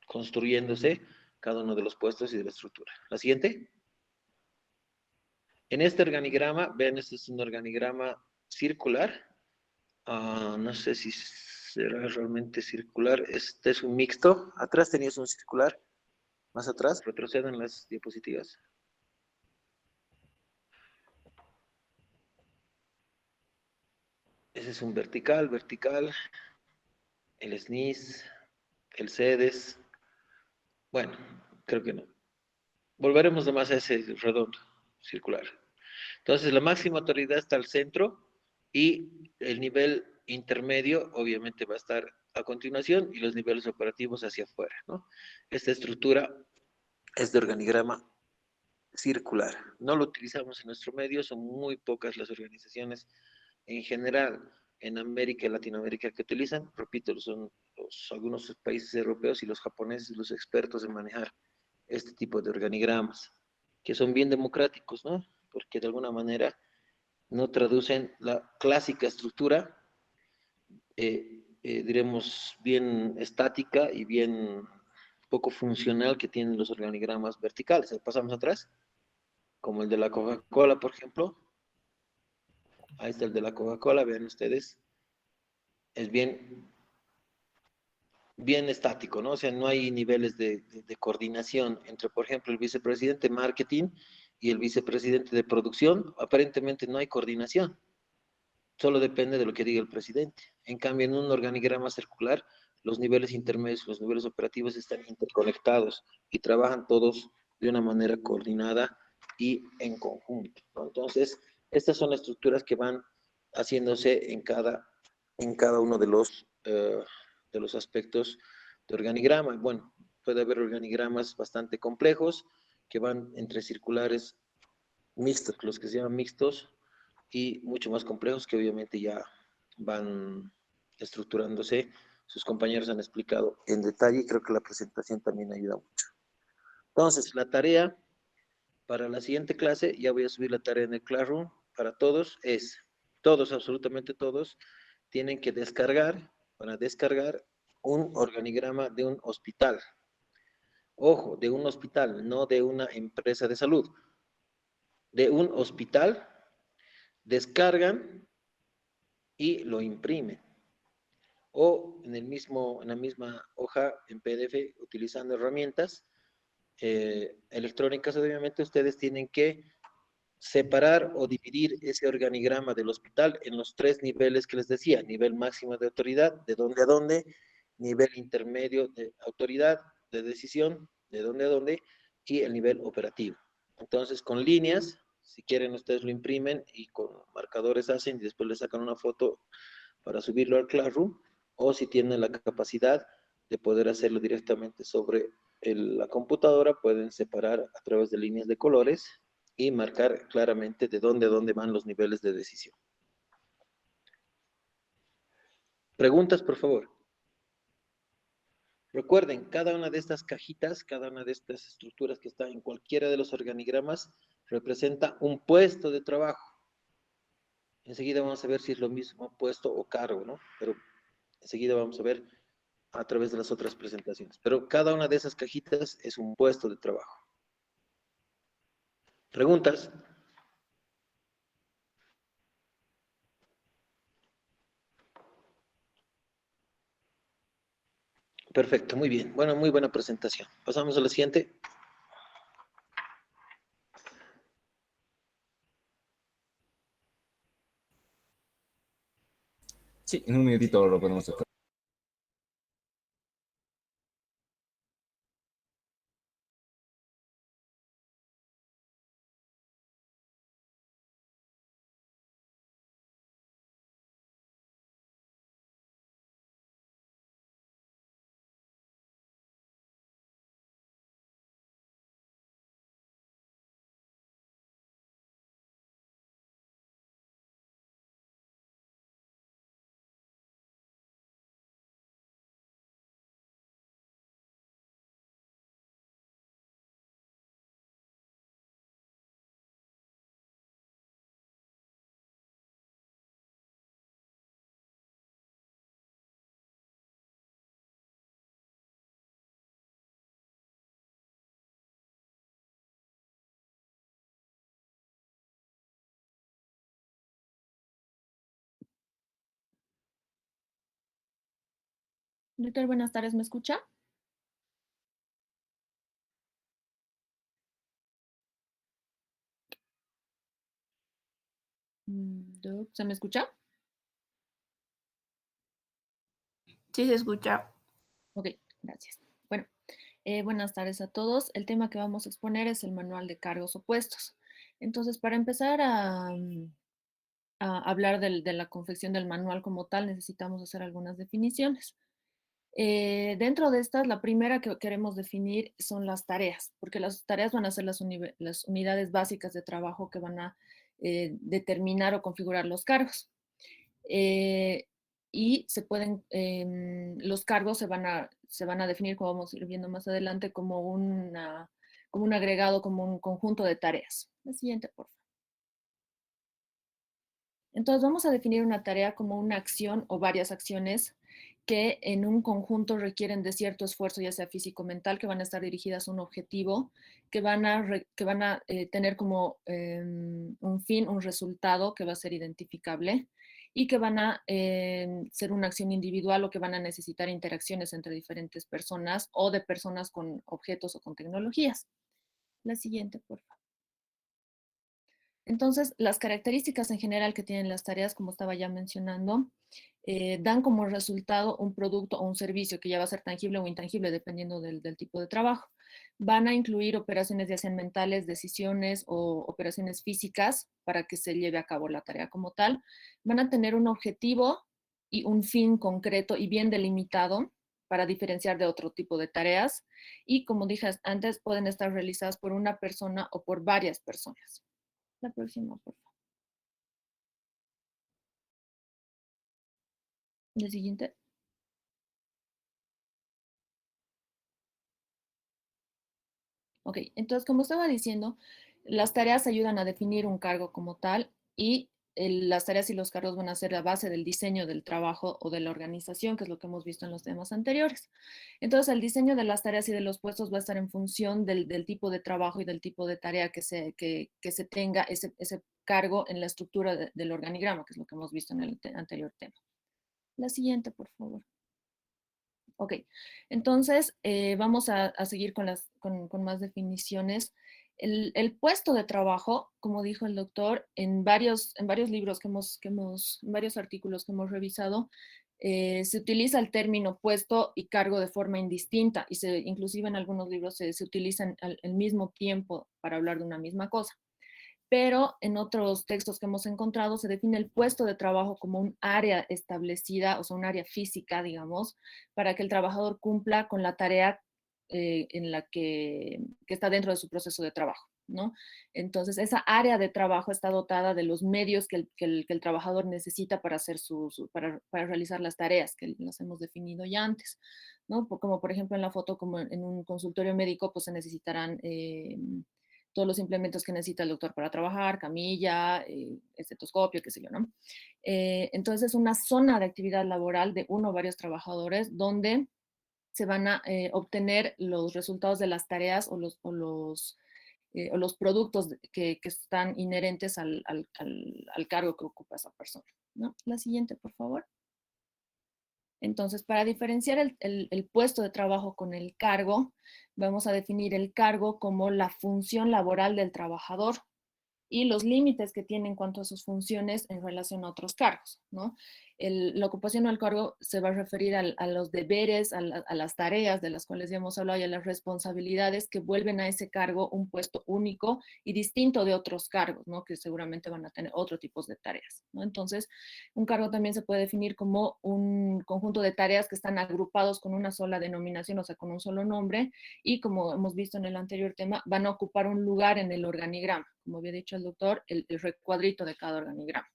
construyéndose cada uno de los puestos y de la estructura. La siguiente. En este organigrama, ven, este es un organigrama circular. No sé si será realmente circular. Este es un mixto. Atrás tenías un circular. Más atrás, retrocedan las diapositivas. Ese es un vertical, el SNIS, el CEDES. Bueno, creo que no. Volveremos nomás a ese redondo, circular. Entonces, la máxima autoridad está al centro y el nivel intermedio obviamente va a estar a continuación y los niveles operativos hacia afuera, ¿no? Esta estructura es de organigrama circular. No lo utilizamos en nuestro medio, son muy pocas las organizaciones en general en América y Latinoamérica que utilizan. Repito, son algunos países europeos y los japoneses los expertos en manejar este tipo de organigramas, que son bien democráticos, ¿no? Porque de alguna manera no traducen la clásica estructura, diremos, bien estática y bien poco funcional que tienen los organigramas verticales. Pasamos atrás, como el de la Coca-Cola, por ejemplo. Ahí está el de la Coca-Cola, vean ustedes. Es bien estático, ¿no? O sea, no hay niveles de coordinación entre, por ejemplo, el vicepresidente de marketing y el vicepresidente de producción. Aparentemente no hay coordinación. Solo depende de lo que diga el presidente. En cambio, en un organigrama circular, los niveles intermedios, los niveles operativos están interconectados y trabajan todos de una manera coordinada y en conjunto, ¿no? Entonces, estas son las estructuras que van haciéndose en cada uno de los aspectos de organigrama. Bueno, puede haber organigramas bastante complejos que van entre circulares mixtos, los que se llaman mixtos, y mucho más complejos que obviamente ya van estructurándose. Sus compañeros han explicado en detalle y creo que la presentación también ayuda mucho. Entonces, la tarea para la siguiente clase, ya voy a subir la tarea en el Classroom para todos, todos, absolutamente todos, tienen que van a descargar un organigrama de un hospital. Ojo, de un hospital, no de una empresa de salud. De un hospital, descargan y lo imprimen. O en la misma hoja en PDF, utilizando herramientas electrónicas, obviamente ustedes tienen que separar o dividir ese organigrama del hospital en los 3 niveles que les decía: nivel máximo de autoridad, de dónde a dónde; nivel intermedio de autoridad, de decisión, de dónde a dónde; y el nivel operativo. Entonces, con líneas, si quieren ustedes lo imprimen y con marcadores hacen y después le sacan una foto para subirlo al Classroom, o si tienen la capacidad de poder hacerlo directamente sobre la computadora, pueden separar a través de líneas de colores y marcar claramente de dónde a dónde van los niveles de decisión. Preguntas, por favor. Recuerden, cada una de estas cajitas, cada una de estas estructuras que está en cualquiera de los organigramas, representa un puesto de trabajo. Enseguida vamos a ver si es lo mismo puesto o cargo, ¿no? Pero enseguida vamos a ver a través de las otras presentaciones. Pero cada una de esas cajitas es un puesto de trabajo. ¿Preguntas? Perfecto, muy bien. Bueno, muy buena presentación. Pasamos a la siguiente. Sí, en un minutito lo podemos hacer. Doctor, buenas tardes, ¿me escucha? Doc, ¿se me escucha? Sí, se escucha. Ok, gracias. Bueno, buenas tardes a todos. El tema que vamos a exponer es el manual de cargos opuestos. Entonces, para empezar a hablar de la confección del manual como tal, necesitamos hacer algunas definiciones. Dentro de estas, la primera que queremos definir son las tareas, porque las tareas van a ser las unidades básicas de trabajo que van a determinar o configurar los cargos. Y se pueden, los cargos se van a definir, como vamos a ir viendo más adelante, como como un agregado, como un conjunto de tareas. La siguiente, por favor. Entonces vamos a definir una tarea como una acción o varias acciones que en un conjunto requieren de cierto esfuerzo, ya sea físico o mental, que van a estar dirigidas a un objetivo, que van a tener como un fin, un resultado que va a ser identificable y que van a ser una acción individual o que van a necesitar interacciones entre diferentes personas o de personas con objetos o con tecnologías. La siguiente, por favor. Entonces, las características en general que tienen las tareas, como estaba ya mencionando, dan como resultado un producto o un servicio que ya va a ser tangible o intangible dependiendo del tipo de trabajo. Van a incluir operaciones ya sean mentales, decisiones o operaciones físicas para que se lleve a cabo la tarea como tal. Van a tener un objetivo y un fin concreto y bien delimitado para diferenciar de otro tipo de tareas. Y como dije antes, pueden estar realizadas por una persona o por varias personas. La próxima, por favor. La siguiente. Ok, entonces como estaba diciendo, las tareas ayudan a definir un cargo como tal y las tareas y los cargos van a ser la base del diseño del trabajo o de la organización, que es lo que hemos visto en los temas anteriores. Entonces el diseño de las tareas y de los puestos va a estar en función del tipo de trabajo y del tipo de tarea que se tenga ese cargo en la estructura del organigrama, que es lo que hemos visto en el anterior tema. La siguiente, por favor. Ok, entonces vamos a seguir con más definiciones. El puesto de trabajo, como dijo el doctor, en varios libros en varios artículos que hemos revisado, se utiliza el término puesto y cargo de forma indistinta y inclusive en algunos libros se utilizan al mismo tiempo para hablar de una misma cosa. Pero en otros textos que hemos encontrado se define el puesto de trabajo como un área establecida, o sea, un área física, digamos, para que el trabajador cumpla con la tarea en la que está dentro de su proceso de trabajo, ¿no? Entonces, esa área de trabajo está dotada de los medios que el trabajador necesita para hacer para realizar las tareas que las hemos definido ya antes, ¿no? Como por ejemplo en la foto, como en un consultorio médico, pues se necesitarán todos los implementos que necesita el doctor para trabajar, camilla, estetoscopio, qué sé yo, ¿no? Entonces es una zona de actividad laboral de uno o varios trabajadores donde se van a obtener los resultados de las tareas o los productos que están inherentes al cargo que ocupa esa persona, ¿no? La siguiente, por favor. Entonces, para diferenciar el puesto de trabajo con el cargo, vamos a definir el cargo como la función laboral del trabajador y los límites que tiene en cuanto a sus funciones en relación a otros cargos, ¿no? La ocupación o el cargo se va a referir a los deberes, a las tareas de las cuales ya hemos hablado y a las responsabilidades que vuelven a ese cargo un puesto único y distinto de otros cargos, ¿no? Que seguramente van a tener otro tipo de tareas, ¿no? Entonces, un cargo también se puede definir como un conjunto de tareas que están agrupados con una sola denominación, o sea, con un solo nombre, y como hemos visto en el anterior tema, van a ocupar un lugar en el organigrama, como había dicho el doctor, el recuadrito de cada organigrama,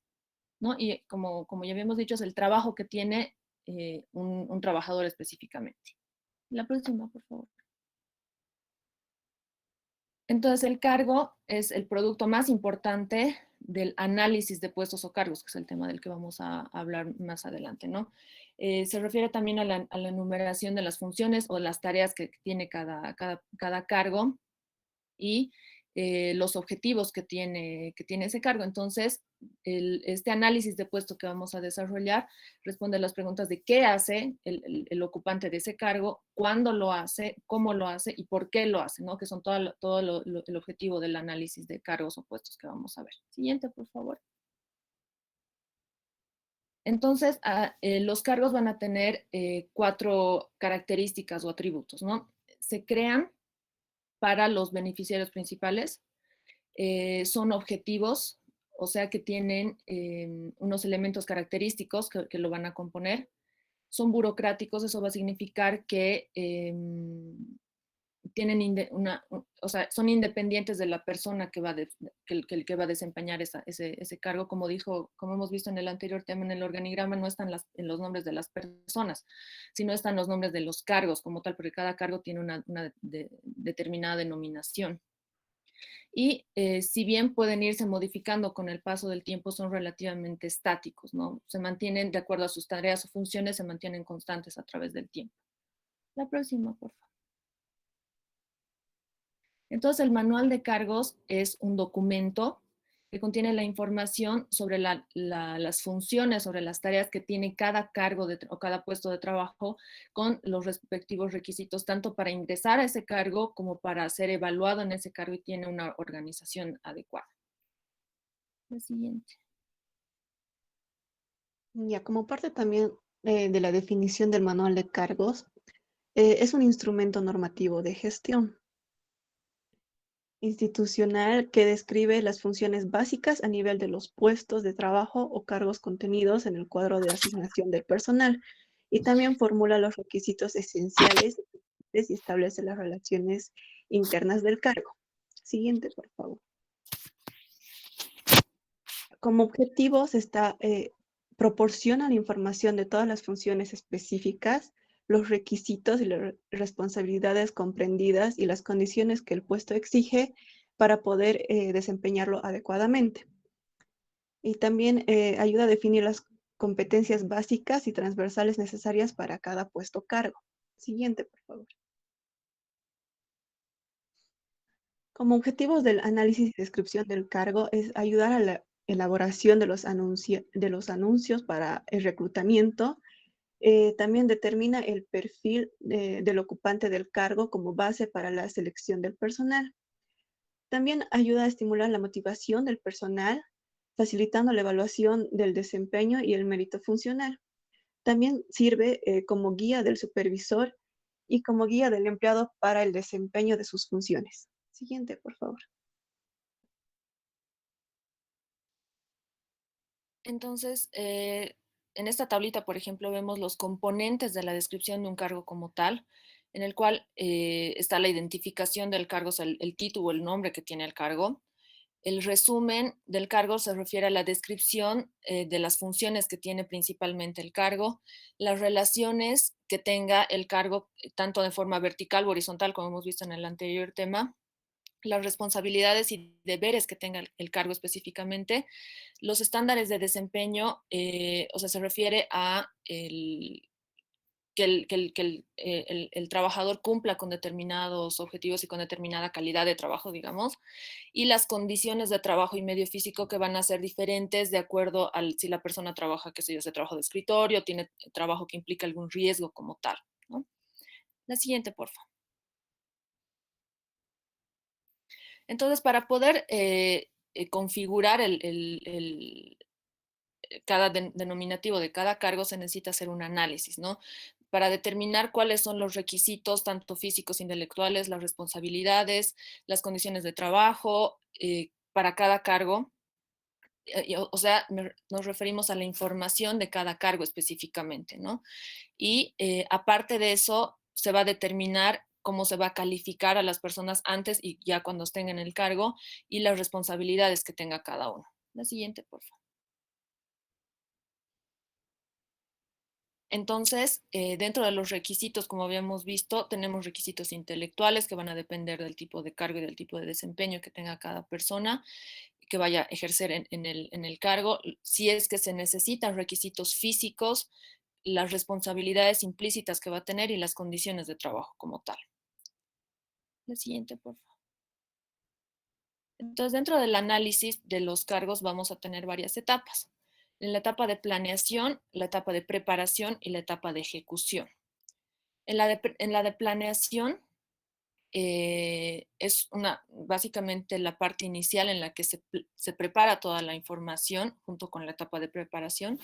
¿no? Y como ya habíamos dicho, es el trabajo que tiene un trabajador específicamente. La próxima, por favor. Entonces, el cargo es el producto más importante del análisis de puestos o cargos, que es el tema del que vamos a hablar más adelante, ¿no? Se refiere también a la enumeración de las funciones o las tareas que tiene cada cargo y los objetivos que tiene ese cargo. Entonces, este análisis de puesto que vamos a desarrollar responde a las preguntas de qué hace el ocupante de ese cargo, cuándo lo hace, cómo lo hace y por qué lo hace, ¿no? Que son todo el objetivo del análisis de cargos o puestos que vamos a ver. Siguiente, por favor. Entonces, los cargos van a tener 4 características o atributos, ¿no? Se crean para los beneficiarios principales, son objetivos, o sea que tienen unos elementos característicos que lo van a componer, son burocráticos, eso va a significar que tienen o sea, son independientes de la persona que va, que va a desempeñar ese cargo. Como hemos visto en el anterior tema, en el organigrama no están en los nombres de las personas, sino están los nombres de los cargos como tal, porque cada cargo tiene una determinada denominación. Y si bien pueden irse modificando con el paso del tiempo, son relativamente estáticos, ¿no? Se mantienen de acuerdo a sus tareas o funciones, se mantienen constantes a través del tiempo. La próxima, por favor. Entonces, el manual de cargos es un documento que contiene la información sobre las funciones, sobre las tareas que tiene cada cargo o cada puesto de trabajo con los respectivos requisitos, tanto para ingresar a ese cargo como para ser evaluado en ese cargo y tiene una organización adecuada. La siguiente. Ya, como parte también de la definición del manual de cargos, es un instrumento normativo de gestión institucional que describe las funciones básicas a nivel de los puestos de trabajo o cargos contenidos en el cuadro de asignación del personal y también formula los requisitos esenciales y establece las relaciones internas del cargo. Siguiente, por favor. Como objetivos proporciona la información de todas las funciones específicas, los requisitos y las responsabilidades comprendidas y las condiciones que el puesto exige para poder desempeñarlo adecuadamente. Y también ayuda a definir las competencias básicas y transversales necesarias para cada puesto o cargo. Siguiente, por favor. Como objetivos del análisis y descripción del cargo es ayudar a la elaboración de los anuncios para el reclutamiento. También determina el perfil del ocupante del cargo como base para la selección del personal. También ayuda a estimular la motivación del personal, facilitando la evaluación del desempeño y el mérito funcional. También sirve como guía del supervisor y como guía del empleado para el desempeño de sus funciones. Siguiente, por favor. Entonces, en esta tablita, por ejemplo, vemos los componentes de la descripción de un cargo como tal, en el cual está la identificación del cargo, o sea, el título, el nombre que tiene el cargo. El resumen del cargo se refiere a la descripción de las funciones que tiene principalmente el cargo, las relaciones que tenga el cargo, tanto de forma vertical o horizontal, como hemos visto en el anterior tema, las responsabilidades y deberes que tenga el cargo específicamente, los estándares de desempeño, o sea, se refiere a que el trabajador cumpla con determinados objetivos y con determinada calidad de trabajo, digamos, y las condiciones de trabajo y medio físico que van a ser diferentes de acuerdo si la persona trabaja, qué sé yo, ese trabajo de escritorio, tiene trabajo que implica algún riesgo como tal, ¿no? La siguiente, por favor. Entonces, para poder configurar cada denominativo de cada cargo se necesita hacer un análisis, ¿no? Para determinar cuáles son los requisitos, tanto físicos, intelectuales, las responsabilidades, las condiciones de trabajo para cada cargo. O sea, nos referimos a la información de cada cargo específicamente, ¿no? Y aparte de eso, se va a determinar cómo se va a calificar a las personas antes y ya cuando estén en el cargo y las responsabilidades que tenga cada uno. La siguiente, por favor. Entonces, dentro de los requisitos, como habíamos visto, tenemos requisitos intelectuales que van a depender del tipo de cargo y del tipo de desempeño que tenga cada persona que vaya a ejercer en el cargo. Si es que se necesitan requisitos físicos, las responsabilidades implícitas que va a tener y las condiciones de trabajo como tal. La siguiente, por favor. Entonces, dentro del análisis de los cargos vamos a tener varias etapas. En la etapa de planeación, la etapa de preparación y la etapa de ejecución. En la de planeación es básicamente la parte inicial en la que se prepara toda la información junto con la etapa de preparación,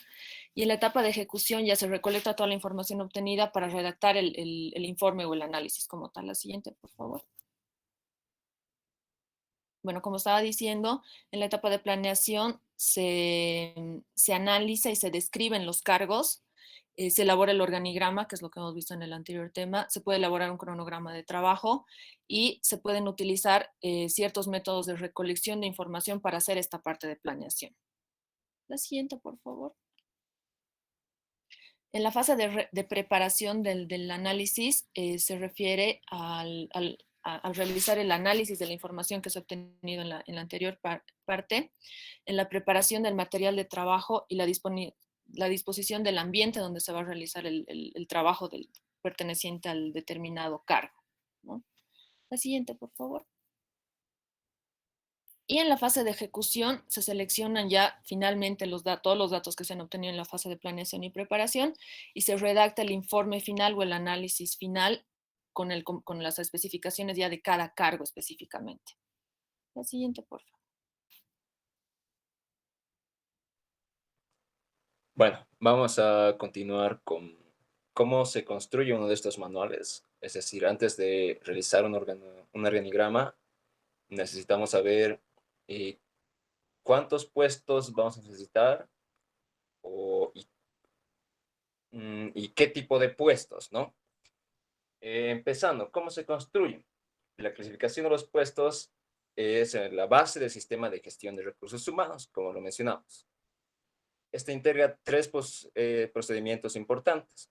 y en la etapa de ejecución ya se recolecta toda la información obtenida para redactar el informe o el análisis como tal. La siguiente, por favor. Bueno, como estaba diciendo, en la etapa de planeación se analiza y se describen los cargos se elabora el organigrama, que es lo que hemos visto en el anterior tema, se puede elaborar un cronograma de trabajo y se pueden utilizar ciertos métodos de recolección de información para hacer esta parte de planeación. La siguiente, por favor. En la fase de preparación del análisis se refiere a realizar el análisis de la información que se ha obtenido en la anterior parte, en la preparación del material de trabajo y la disposición del ambiente donde se va a realizar el trabajo perteneciente al determinado cargo, ¿no? La siguiente, por favor. Y en la fase de ejecución se seleccionan ya finalmente todos los datos que se han obtenido en la fase de planeación y preparación y se redacta el informe final o el análisis final con las especificaciones ya de cada cargo específicamente. La siguiente, por favor. Bueno, vamos a continuar con cómo se construye uno de estos manuales. Es decir, antes de realizar un organigrama, necesitamos saber cuántos puestos vamos a necesitar y qué tipo de puestos, ¿no? Empezando, ¿cómo se construye? La clasificación de los puestos es la base del sistema de gestión de recursos humanos, como lo mencionamos. Este integra tres procedimientos importantes,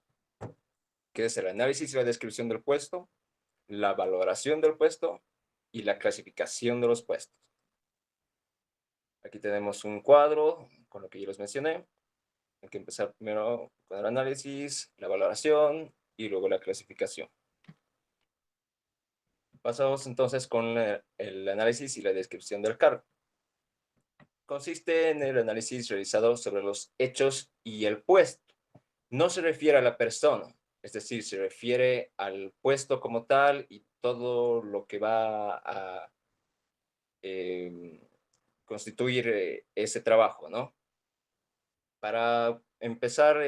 que es el análisis y la descripción del puesto, la valoración del puesto y la clasificación de los puestos. Aquí tenemos un cuadro con lo que yo les mencioné. Hay que empezar primero con el análisis, la valoración y luego la clasificación. Pasamos entonces con el análisis y la descripción del cargo. Consiste en el análisis realizado sobre los hechos y el puesto. No se refiere a la persona, es decir, se refiere al puesto como tal y todo lo que va a constituir ese trabajo, ¿no? Para empezar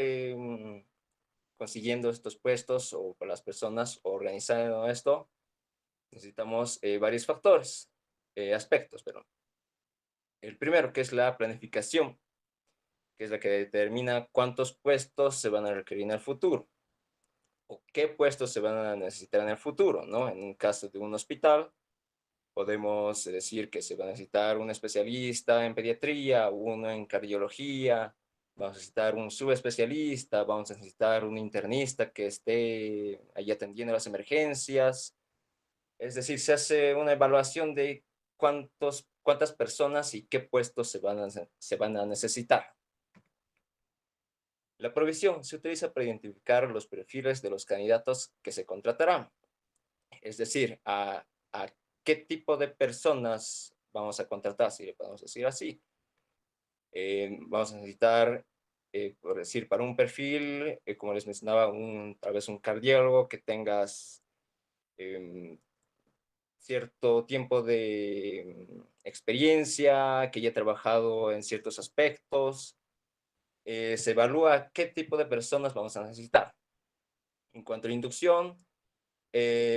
consiguiendo estos puestos o para las personas organizando esto, necesitamos varios aspectos, perdón. El primero, que es la planificación, que es la que determina cuántos puestos se van a requerir en el futuro o qué puestos se van a necesitar en el futuro, ¿no? En un caso de un hospital, podemos decir que se va a necesitar un especialista en pediatría, uno en cardiología, vamos a necesitar un subespecialista, vamos a necesitar un internista que esté ahí atendiendo las emergencias. Es decir, se hace una evaluación de cuántas personas y qué puestos se van a necesitar. La provisión se utiliza para identificar los perfiles de los candidatos que se contratarán. Es decir, a qué tipo de personas vamos a contratar, si le podemos decir así. Vamos a necesitar, por decir, para un perfil, como les mencionaba, tal vez un cardiólogo que tengas cierto tiempo de experiencia, que haya trabajado en ciertos aspectos. Se evalúa qué tipo de personas vamos a necesitar. En cuanto a la inducción,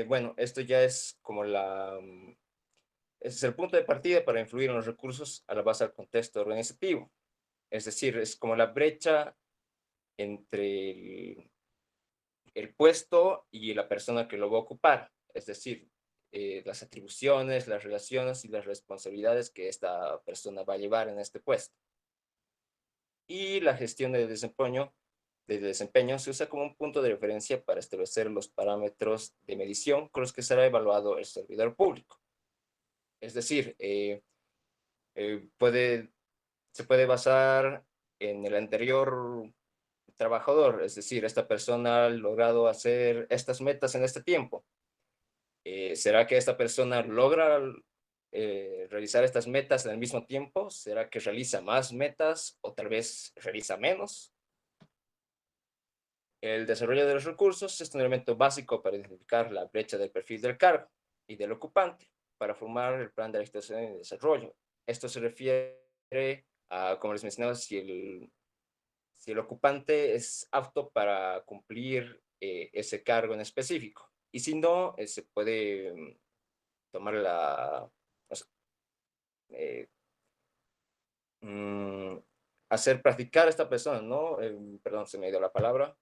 bueno, esto ya es como ese es el punto de partida para influir en los recursos a la base del contexto organizativo. Es decir, es como la brecha entre el puesto y la persona que lo va a ocupar. Es decir, las atribuciones, las relaciones y las responsabilidades que esta persona va a llevar en este puesto. Y la gestión de desempeño se usa como un punto de referencia para establecer los parámetros de medición con los que será evaluado el servidor público. Es decir, se puede basar en el anterior trabajador, es decir, esta persona ha logrado hacer estas metas en este tiempo. ¿Será que esta persona logra realizar estas metas en el mismo tiempo? ¿Será que realiza más metas o tal vez realiza menos? El desarrollo de los recursos es un elemento básico para identificar la brecha del perfil del cargo y del ocupante para formar el plan de administración y desarrollo. Esto se refiere a, como les mencionaba, si el ocupante es apto para cumplir ese cargo en específico. Y si no, se puede tomar hacer practicar a esta persona, ¿no? Perdón, se me dio la palabra.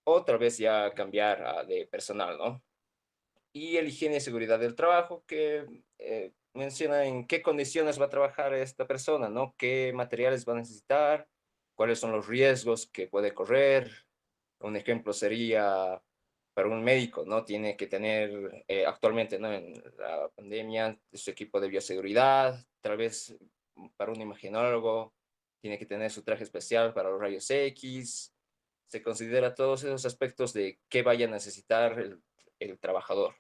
Otra vez ya cambiar de personal, ¿no? Y el higiene y seguridad del trabajo, que menciona en qué condiciones va a trabajar esta persona, ¿no? Qué materiales va a necesitar, cuáles son los riesgos que puede correr. Un ejemplo sería para un médico, ¿no? Tiene que tener actualmente, ¿no? En la pandemia, su equipo de bioseguridad, tal vez para un imaginólogo, tiene que tener su traje especial para los rayos X. Se considera todos esos aspectos de qué vaya a necesitar el trabajador.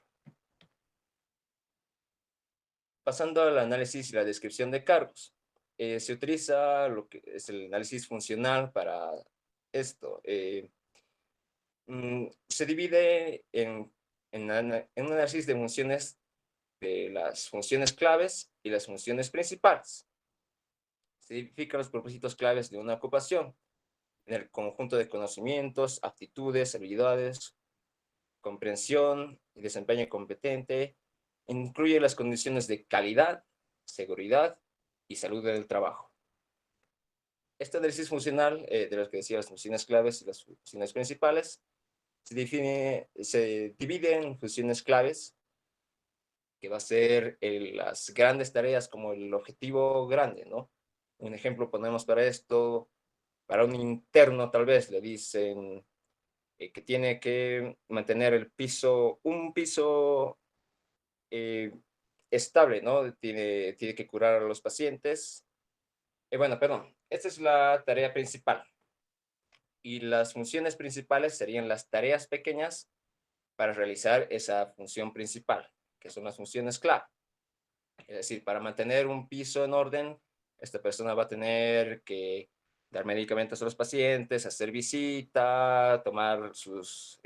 Pasando al análisis y la descripción de cargos. Se utiliza lo que es el análisis funcional para esto. Se divide en un análisis de funciones, de las funciones claves y las funciones principales. Se identifican los propósitos claves de una ocupación en el conjunto de conocimientos, aptitudes, habilidades, comprensión y desempeño competente. Incluye las condiciones de calidad, seguridad y salud del trabajo. Este análisis funcional, de los que decía las funciones claves y las funciones principales, se divide en funciones claves, que va a ser las grandes tareas como el objetivo grande, ¿no? Un ejemplo ponemos para esto, para un interno tal vez le dicen que tiene que mantener un piso estable, ¿no? Tiene que curar a los pacientes. Bueno, perdón, esta es la tarea principal. Y las funciones principales serían las tareas pequeñas para realizar esa función principal, que son las funciones clave. Es decir, para mantener un piso en orden, esta persona va a tener que dar medicamentos a los pacientes, hacer visita, tomar sus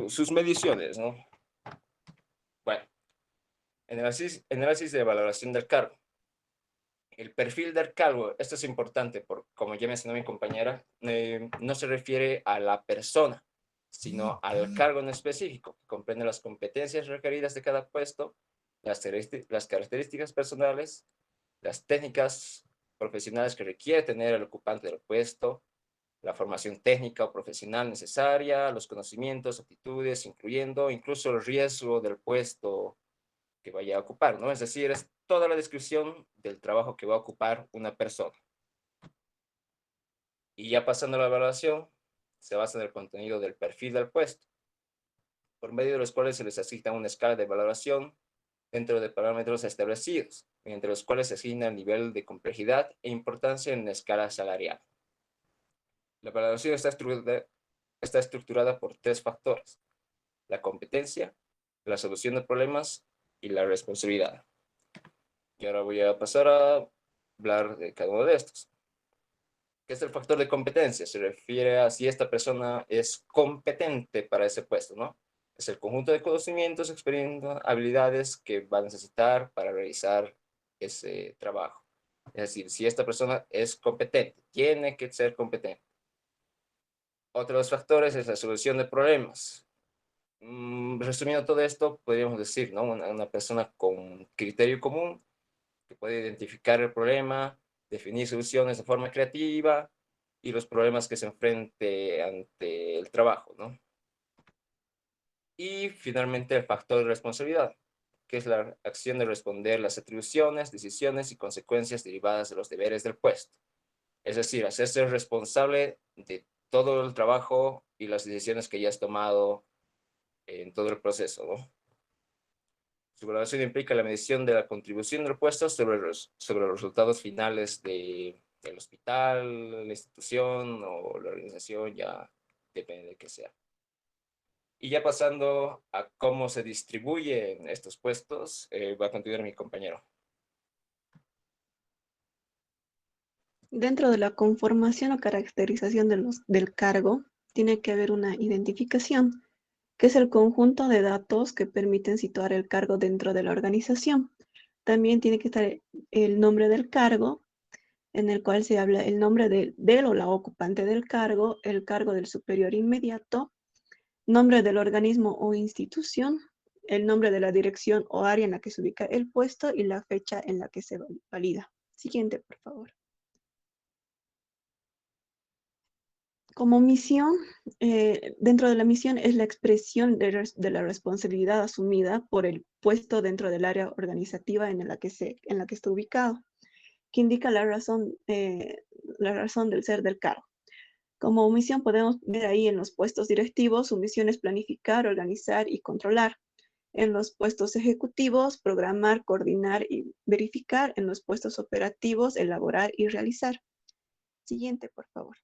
sus mediciones, ¿no? Bueno, análisis de valoración del cargo. El perfil del cargo, esto es importante, porque como ya mencionó mi compañera, no se refiere a la persona, sino al cargo en específico, que comprende las competencias requeridas de cada puesto, las características personales, las técnicas profesionales que requiere tener el ocupante del puesto, la formación técnica o profesional necesaria, los conocimientos, aptitudes, incluyendo incluso el riesgo del puesto que vaya a ocupar, ¿no? Es decir, es toda la descripción del trabajo que va a ocupar una persona. Y ya pasando a la evaluación, se basa en el contenido del perfil del puesto, por medio de los cuales se les asigna una escala de valoración dentro de parámetros establecidos, entre los cuales se asigna el nivel de complejidad e importancia en la escala salarial. La valoración está estructurada por 3 factores: la competencia, la solución de problemas y la responsabilidad. Y ahora voy a pasar a hablar de cada uno de estos. ¿Qué es el factor de competencia? Se refiere a si esta persona es competente para ese puesto, ¿no? Es el conjunto de conocimientos, experiencias, habilidades que va a necesitar para realizar ese trabajo. Es decir, si esta persona es competente, tiene que ser competente. Otro de los factores es la solución de problemas. Resumiendo todo esto, podríamos decir, ¿no? Una persona con criterio común que puede identificar el problema, definir soluciones de forma creativa y los problemas que se enfrente ante el trabajo, ¿no? Y finalmente el factor de responsabilidad, que es la acción de responder las atribuciones, decisiones y consecuencias derivadas de los deberes del puesto. Es decir, hacerse responsable de todo el trabajo y las decisiones que ya has tomado en todo el proceso, ¿no? Su evaluación implica la medición de la contribución del puesto sobre los resultados finales del hospital, la institución o la organización, ya depende de qué sea. Y ya pasando a cómo se distribuyen estos puestos, va a continuar mi compañero. Dentro de la conformación o caracterización del cargo, tiene que haber una identificación, que es el conjunto de datos que permiten situar el cargo dentro de la organización. También tiene que estar el nombre del cargo, en el cual se habla el nombre del o la ocupante del cargo, el cargo del superior inmediato, nombre del organismo o institución, el nombre de la dirección o área en la que se ubica el puesto y la fecha en la que se valida. Siguiente, por favor. Como misión, dentro de la misión es la expresión de la responsabilidad asumida por el puesto dentro del área organizativa en la que está ubicado, que indica la razón del ser del cargo. Como misión podemos ver ahí en los puestos directivos, su misión es planificar, organizar y controlar. En los puestos ejecutivos, programar, coordinar y verificar. En los puestos operativos, elaborar y realizar. Siguiente, por favor.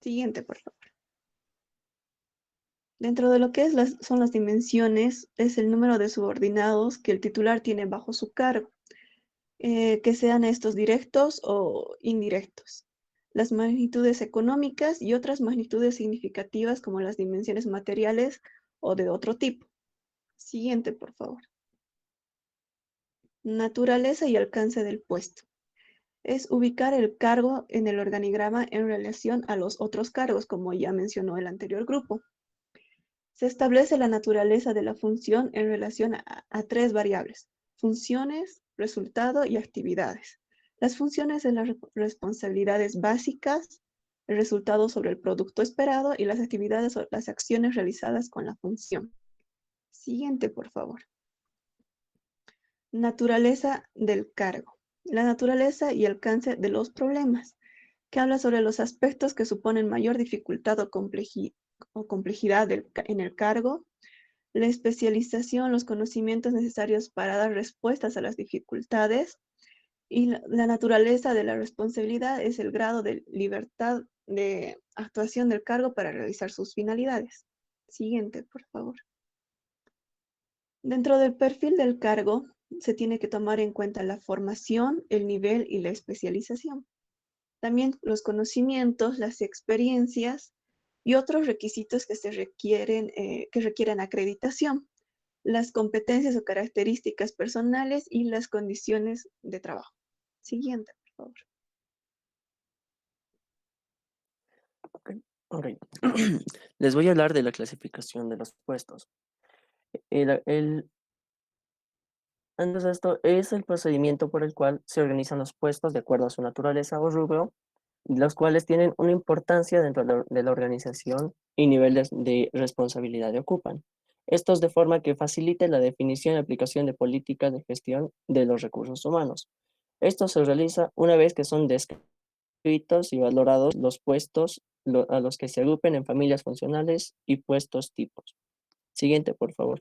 Siguiente, por favor. Dentro de lo que son las dimensiones, es el número de subordinados que el titular tiene bajo su cargo, que sean estos directos o indirectos. Las magnitudes económicas y otras magnitudes significativas como las dimensiones materiales o de otro tipo. Siguiente, por favor. Naturaleza y alcance del puesto. Es ubicar el cargo en el organigrama en relación a los otros cargos, como ya mencionó el anterior grupo. Se establece la naturaleza de la función en relación a tres variables: funciones, resultado y actividades. Las funciones son las responsabilidades básicas, el resultado sobre el producto esperado y las actividades o las acciones realizadas con la función. Siguiente, por favor. Naturaleza del cargo. La naturaleza y alcance de los problemas, que habla sobre los aspectos que suponen mayor dificultad o complejidad en el cargo, la especialización, los conocimientos necesarios para dar respuestas a las dificultades, y la naturaleza de la responsabilidad es el grado de libertad de actuación del cargo para realizar sus finalidades. Siguiente, por favor. Dentro del perfil del cargo, se tiene que tomar en cuenta la formación, el nivel y la especialización. También los conocimientos, las experiencias y otros requisitos que requieren acreditación, las competencias o características personales y las condiciones de trabajo. Siguiente, por favor. Ok. Les voy a hablar de la clasificación de los puestos. Antes de esto, es el procedimiento por el cual se organizan los puestos de acuerdo a su naturaleza o rubro, los cuales tienen una importancia dentro de la organización y niveles de responsabilidad que ocupan. Estos de forma que facilite la definición y aplicación de políticas de gestión de los recursos humanos. Esto se realiza una vez que son descritos y valorados los puestos a los que se agrupen en familias funcionales y puestos tipos. Siguiente, por favor.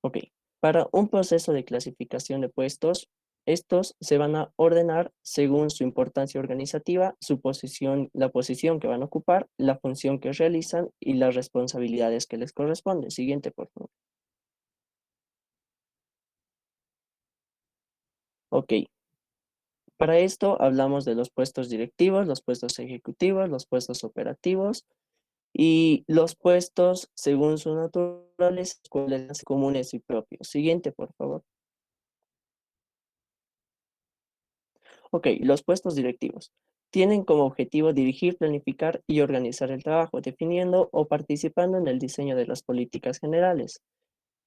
Ok, para un proceso de clasificación de puestos, estos se van a ordenar según su importancia organizativa, su posición, la posición que van a ocupar, la función que realizan y las responsabilidades que les corresponden. Siguiente, por favor. Ok, para esto hablamos de los puestos directivos, los puestos ejecutivos, los puestos operativos y los puestos según su naturaleza, cuáles comunes y propios. Siguiente, por favor. Ok, los puestos directivos. Tienen como objetivo dirigir, planificar y organizar el trabajo, definiendo o participando en el diseño de las políticas generales,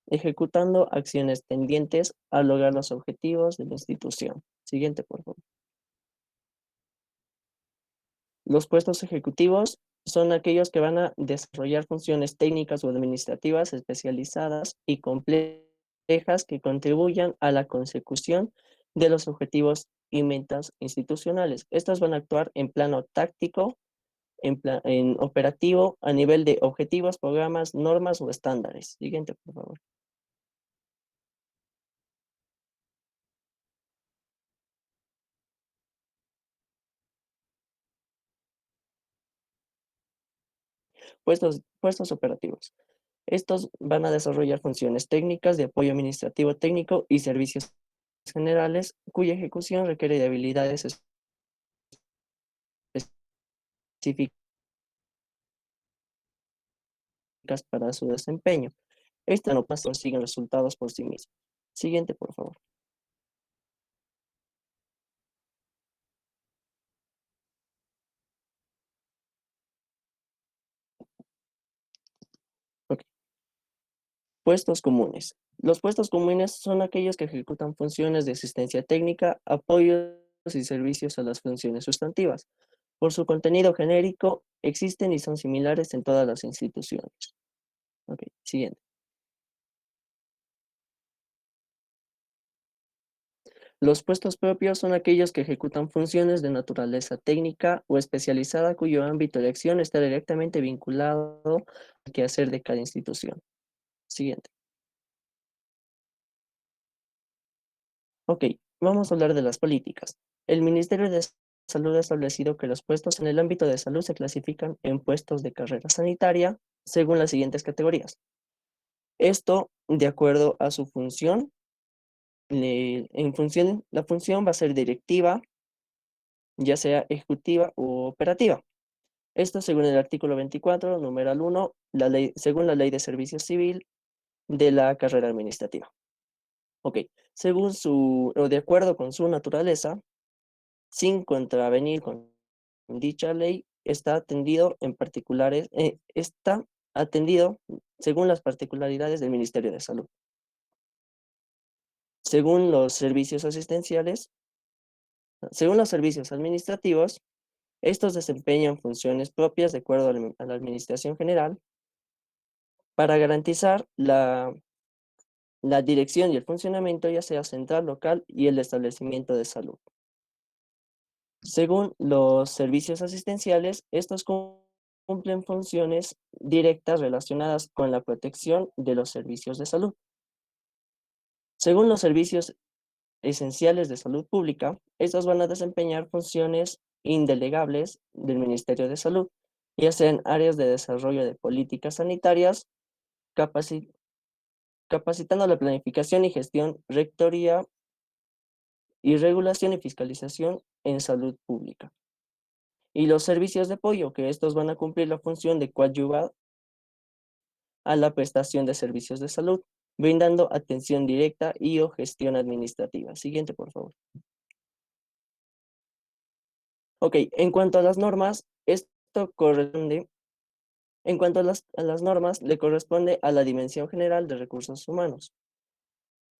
ejecutando acciones tendientes a lograr los objetivos de la institución. Siguiente, por favor. Los puestos ejecutivos son aquellos que van a desarrollar funciones técnicas o administrativas especializadas y complejas que contribuyan a la consecución de los objetivos y metas institucionales. Estas van a actuar en plano táctico, en operativo, a nivel de objetivos, programas, normas o estándares. Siguiente, por favor. Puestos operativos. Estos van a desarrollar funciones técnicas de apoyo administrativo técnico y servicios generales, cuya ejecución requiere de habilidades específicas para su desempeño. Esta no consiguen resultados por sí misma. Siguiente, por favor. puestos comunes. Los puestos comunes son aquellos que ejecutan funciones de asistencia técnica, apoyos y servicios a las funciones sustantivas. Por su contenido genérico, existen y son similares en todas las instituciones. Ok, siguiente. Los puestos propios son aquellos que ejecutan funciones de naturaleza técnica o especializada cuyo ámbito de acción está directamente vinculado al quehacer de cada institución. Siguiente. Ok, vamos a hablar de las políticas. El Ministerio de Salud ha establecido que los puestos en el ámbito de salud se clasifican en puestos de carrera sanitaria según las siguientes categorías. Esto de acuerdo a su función. La función va a ser directiva, ya sea ejecutiva u operativa. Esto según el artículo 24, numeral 1, según la Ley de Servicio Civil de la carrera administrativa. Ok, o de acuerdo con su naturaleza, sin contravenir con dicha ley, está atendido según las particularidades del Ministerio de Salud. Según los servicios administrativos, estos desempeñan funciones propias de acuerdo a la administración general para garantizar la dirección y el funcionamiento, ya sea central, local y el establecimiento de salud. Según los servicios asistenciales, estos cumplen funciones directas relacionadas con la protección de los servicios de salud. Según los servicios esenciales de salud pública, estos van a desempeñar funciones indelegables del Ministerio de Salud, ya sean áreas de desarrollo de políticas sanitarias, capacitando la planificación y gestión, rectoría y regulación y fiscalización en salud pública. Y los servicios de apoyo, que estos van a cumplir la función de coadyuvar a la prestación de servicios de salud, brindando atención directa y o gestión administrativa. Siguiente, por favor. Ok, en cuanto a las normas, en cuanto a las normas, le corresponde a la Dimensión General de Recursos Humanos.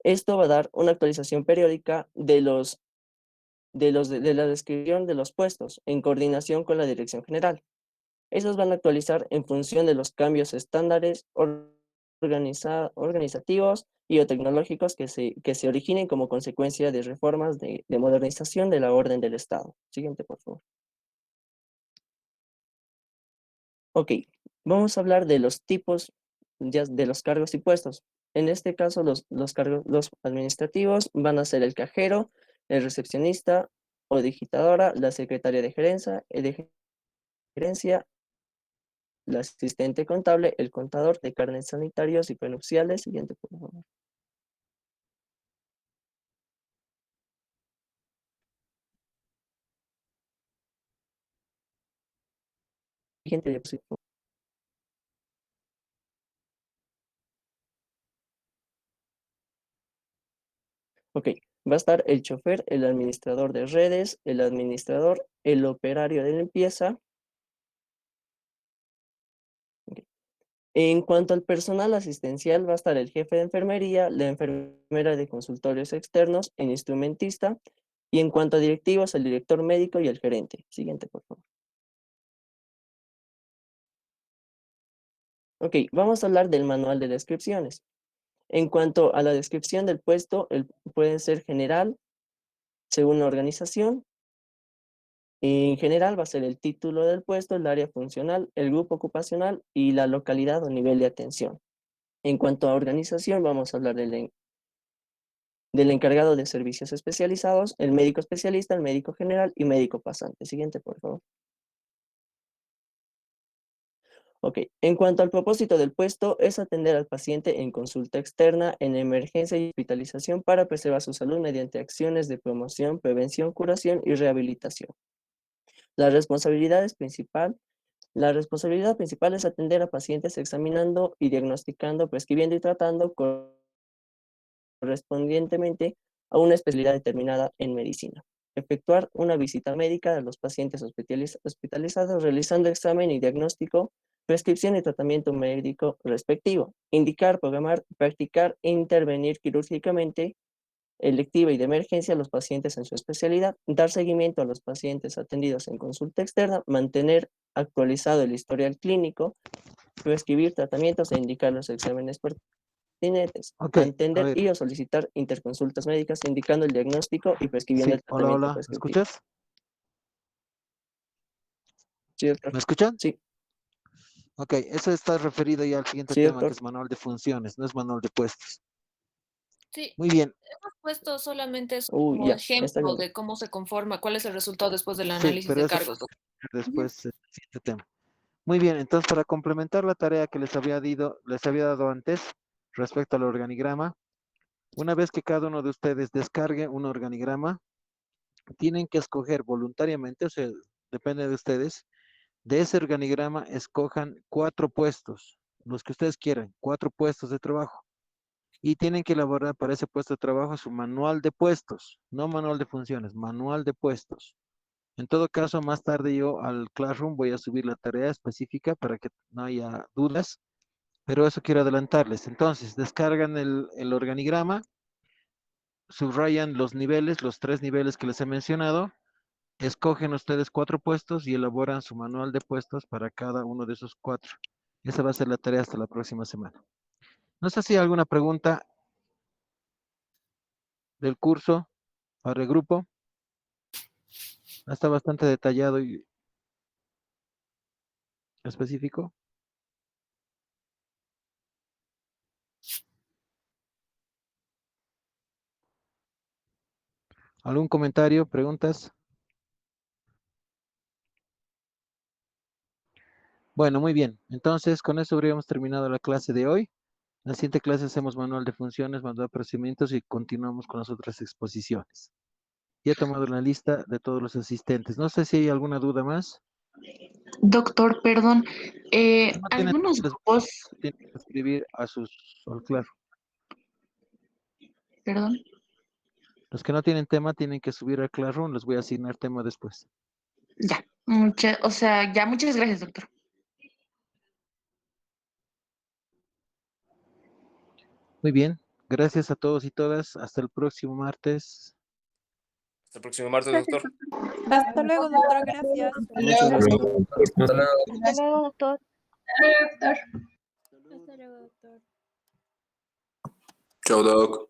Esto va a dar una actualización periódica de la descripción de los puestos, en coordinación con la Dirección General. Esos van a actualizar en función de los cambios estándares organizativos y o tecnológicos que se originen como consecuencia de reformas de modernización de la orden del Estado. Siguiente, por favor. Ok, vamos a hablar de los tipos de los cargos y puestos. En este caso, los administrativos van a ser el cajero, el recepcionista o digitadora, la secretaria de gerencia, la asistente contable, el contador de carnes sanitarios y prenupciales. Siguiente, por favor. Siguiente diapositiva. Ok, va a estar el chofer, el administrador de redes, el administrador, el operario de limpieza. Okay. En cuanto al personal asistencial, va a estar el jefe de enfermería, la enfermera de consultorios externos, el instrumentista, y en cuanto a directivos, el director médico y el gerente. Siguiente, por favor. Ok, vamos a hablar del manual de descripciones. En cuanto a la descripción del puesto, puede ser general, según la organización. En general va a ser el título del puesto, el área funcional, el grupo ocupacional y la localidad o nivel de atención. En cuanto a organización, vamos a hablar del encargado de servicios especializados, el médico especialista, el médico general y médico pasante. Siguiente, por favor. Ok, en cuanto al propósito del puesto, es atender al paciente en consulta externa, en emergencia y hospitalización para preservar su salud mediante acciones de promoción, prevención, curación y rehabilitación. La responsabilidad principal es atender a pacientes examinando y diagnosticando, prescribiendo y tratando correspondientemente a una especialidad determinada en medicina. Efectuar una visita médica a los pacientes hospitalizados, realizando examen y diagnóstico prescripción y tratamiento médico respectivo, indicar, programar, practicar e intervenir quirúrgicamente, electiva y de emergencia a los pacientes en su especialidad, dar seguimiento a los pacientes atendidos en consulta externa, mantener actualizado el historial clínico, prescribir tratamientos e indicar los exámenes pertinentes, Ok, a atender ver. y o solicitar interconsultas médicas indicando el diagnóstico y prescribiendo Sí, el hola, tratamiento hola, ¿me prescriptivo. escuchas? Sí, doctor. ¿Me escuchan? Sí, Ok, eso está referido ya al siguiente sí, tema, que doctor. es manual de funciones, no es manual de puestos. Sí, Muy bien, hemos puesto solamente eso Uy, como ya, está ejemplo bien. de cómo se conforma, cuál es el resultado después del sí, análisis pero de eso cargos. después, el siguiente tema. Muy bien, entonces para complementar la tarea que les había dado antes respecto al organigrama, una vez que cada uno de ustedes descargue un organigrama, tienen que escoger voluntariamente, o sea, depende de ustedes, de ese organigrama escojan 4 puestos, los que ustedes quieran, 4 puestos de trabajo. Y tienen que elaborar para ese puesto de trabajo su manual de puestos, no manual de funciones, manual de puestos. En todo caso, más tarde yo al Classroom voy a subir la tarea específica para que no haya dudas, pero eso quiero adelantarles. Entonces, descargan el organigrama, subrayan los niveles, los 3 niveles que les he mencionado, escogen ustedes 4 puestos y elaboran su manual de puestos para cada uno de esos 4. Esa va a ser la tarea hasta la próxima semana. No sé si hay alguna pregunta del curso para el grupo. Está bastante detallado y específico. ¿Algún comentario, preguntas? Bueno, muy bien. Entonces, con eso habríamos terminado la clase de hoy. En la siguiente clase hacemos manual de funciones, manual de procedimientos y continuamos con las otras exposiciones. Ya he tomado la lista de todos los asistentes. No sé si hay alguna duda más. Doctor, perdón, No tienen, algunos les grupos, tienen que escribir al claro. perdón, Los que no tienen tema tienen que subir al Classroom. Les voy a asignar tema después. ya, o sea, ya, muchas gracias, doctor. Muy bien. Gracias a todos y todas. Hasta el próximo martes. Hasta el próximo martes, doctor. Hasta luego, doctor. Gracias. Muchas gracias. Hasta luego. Hasta luego, doctor. Hasta luego, doctor. Hasta luego, doctor. Chao, doc.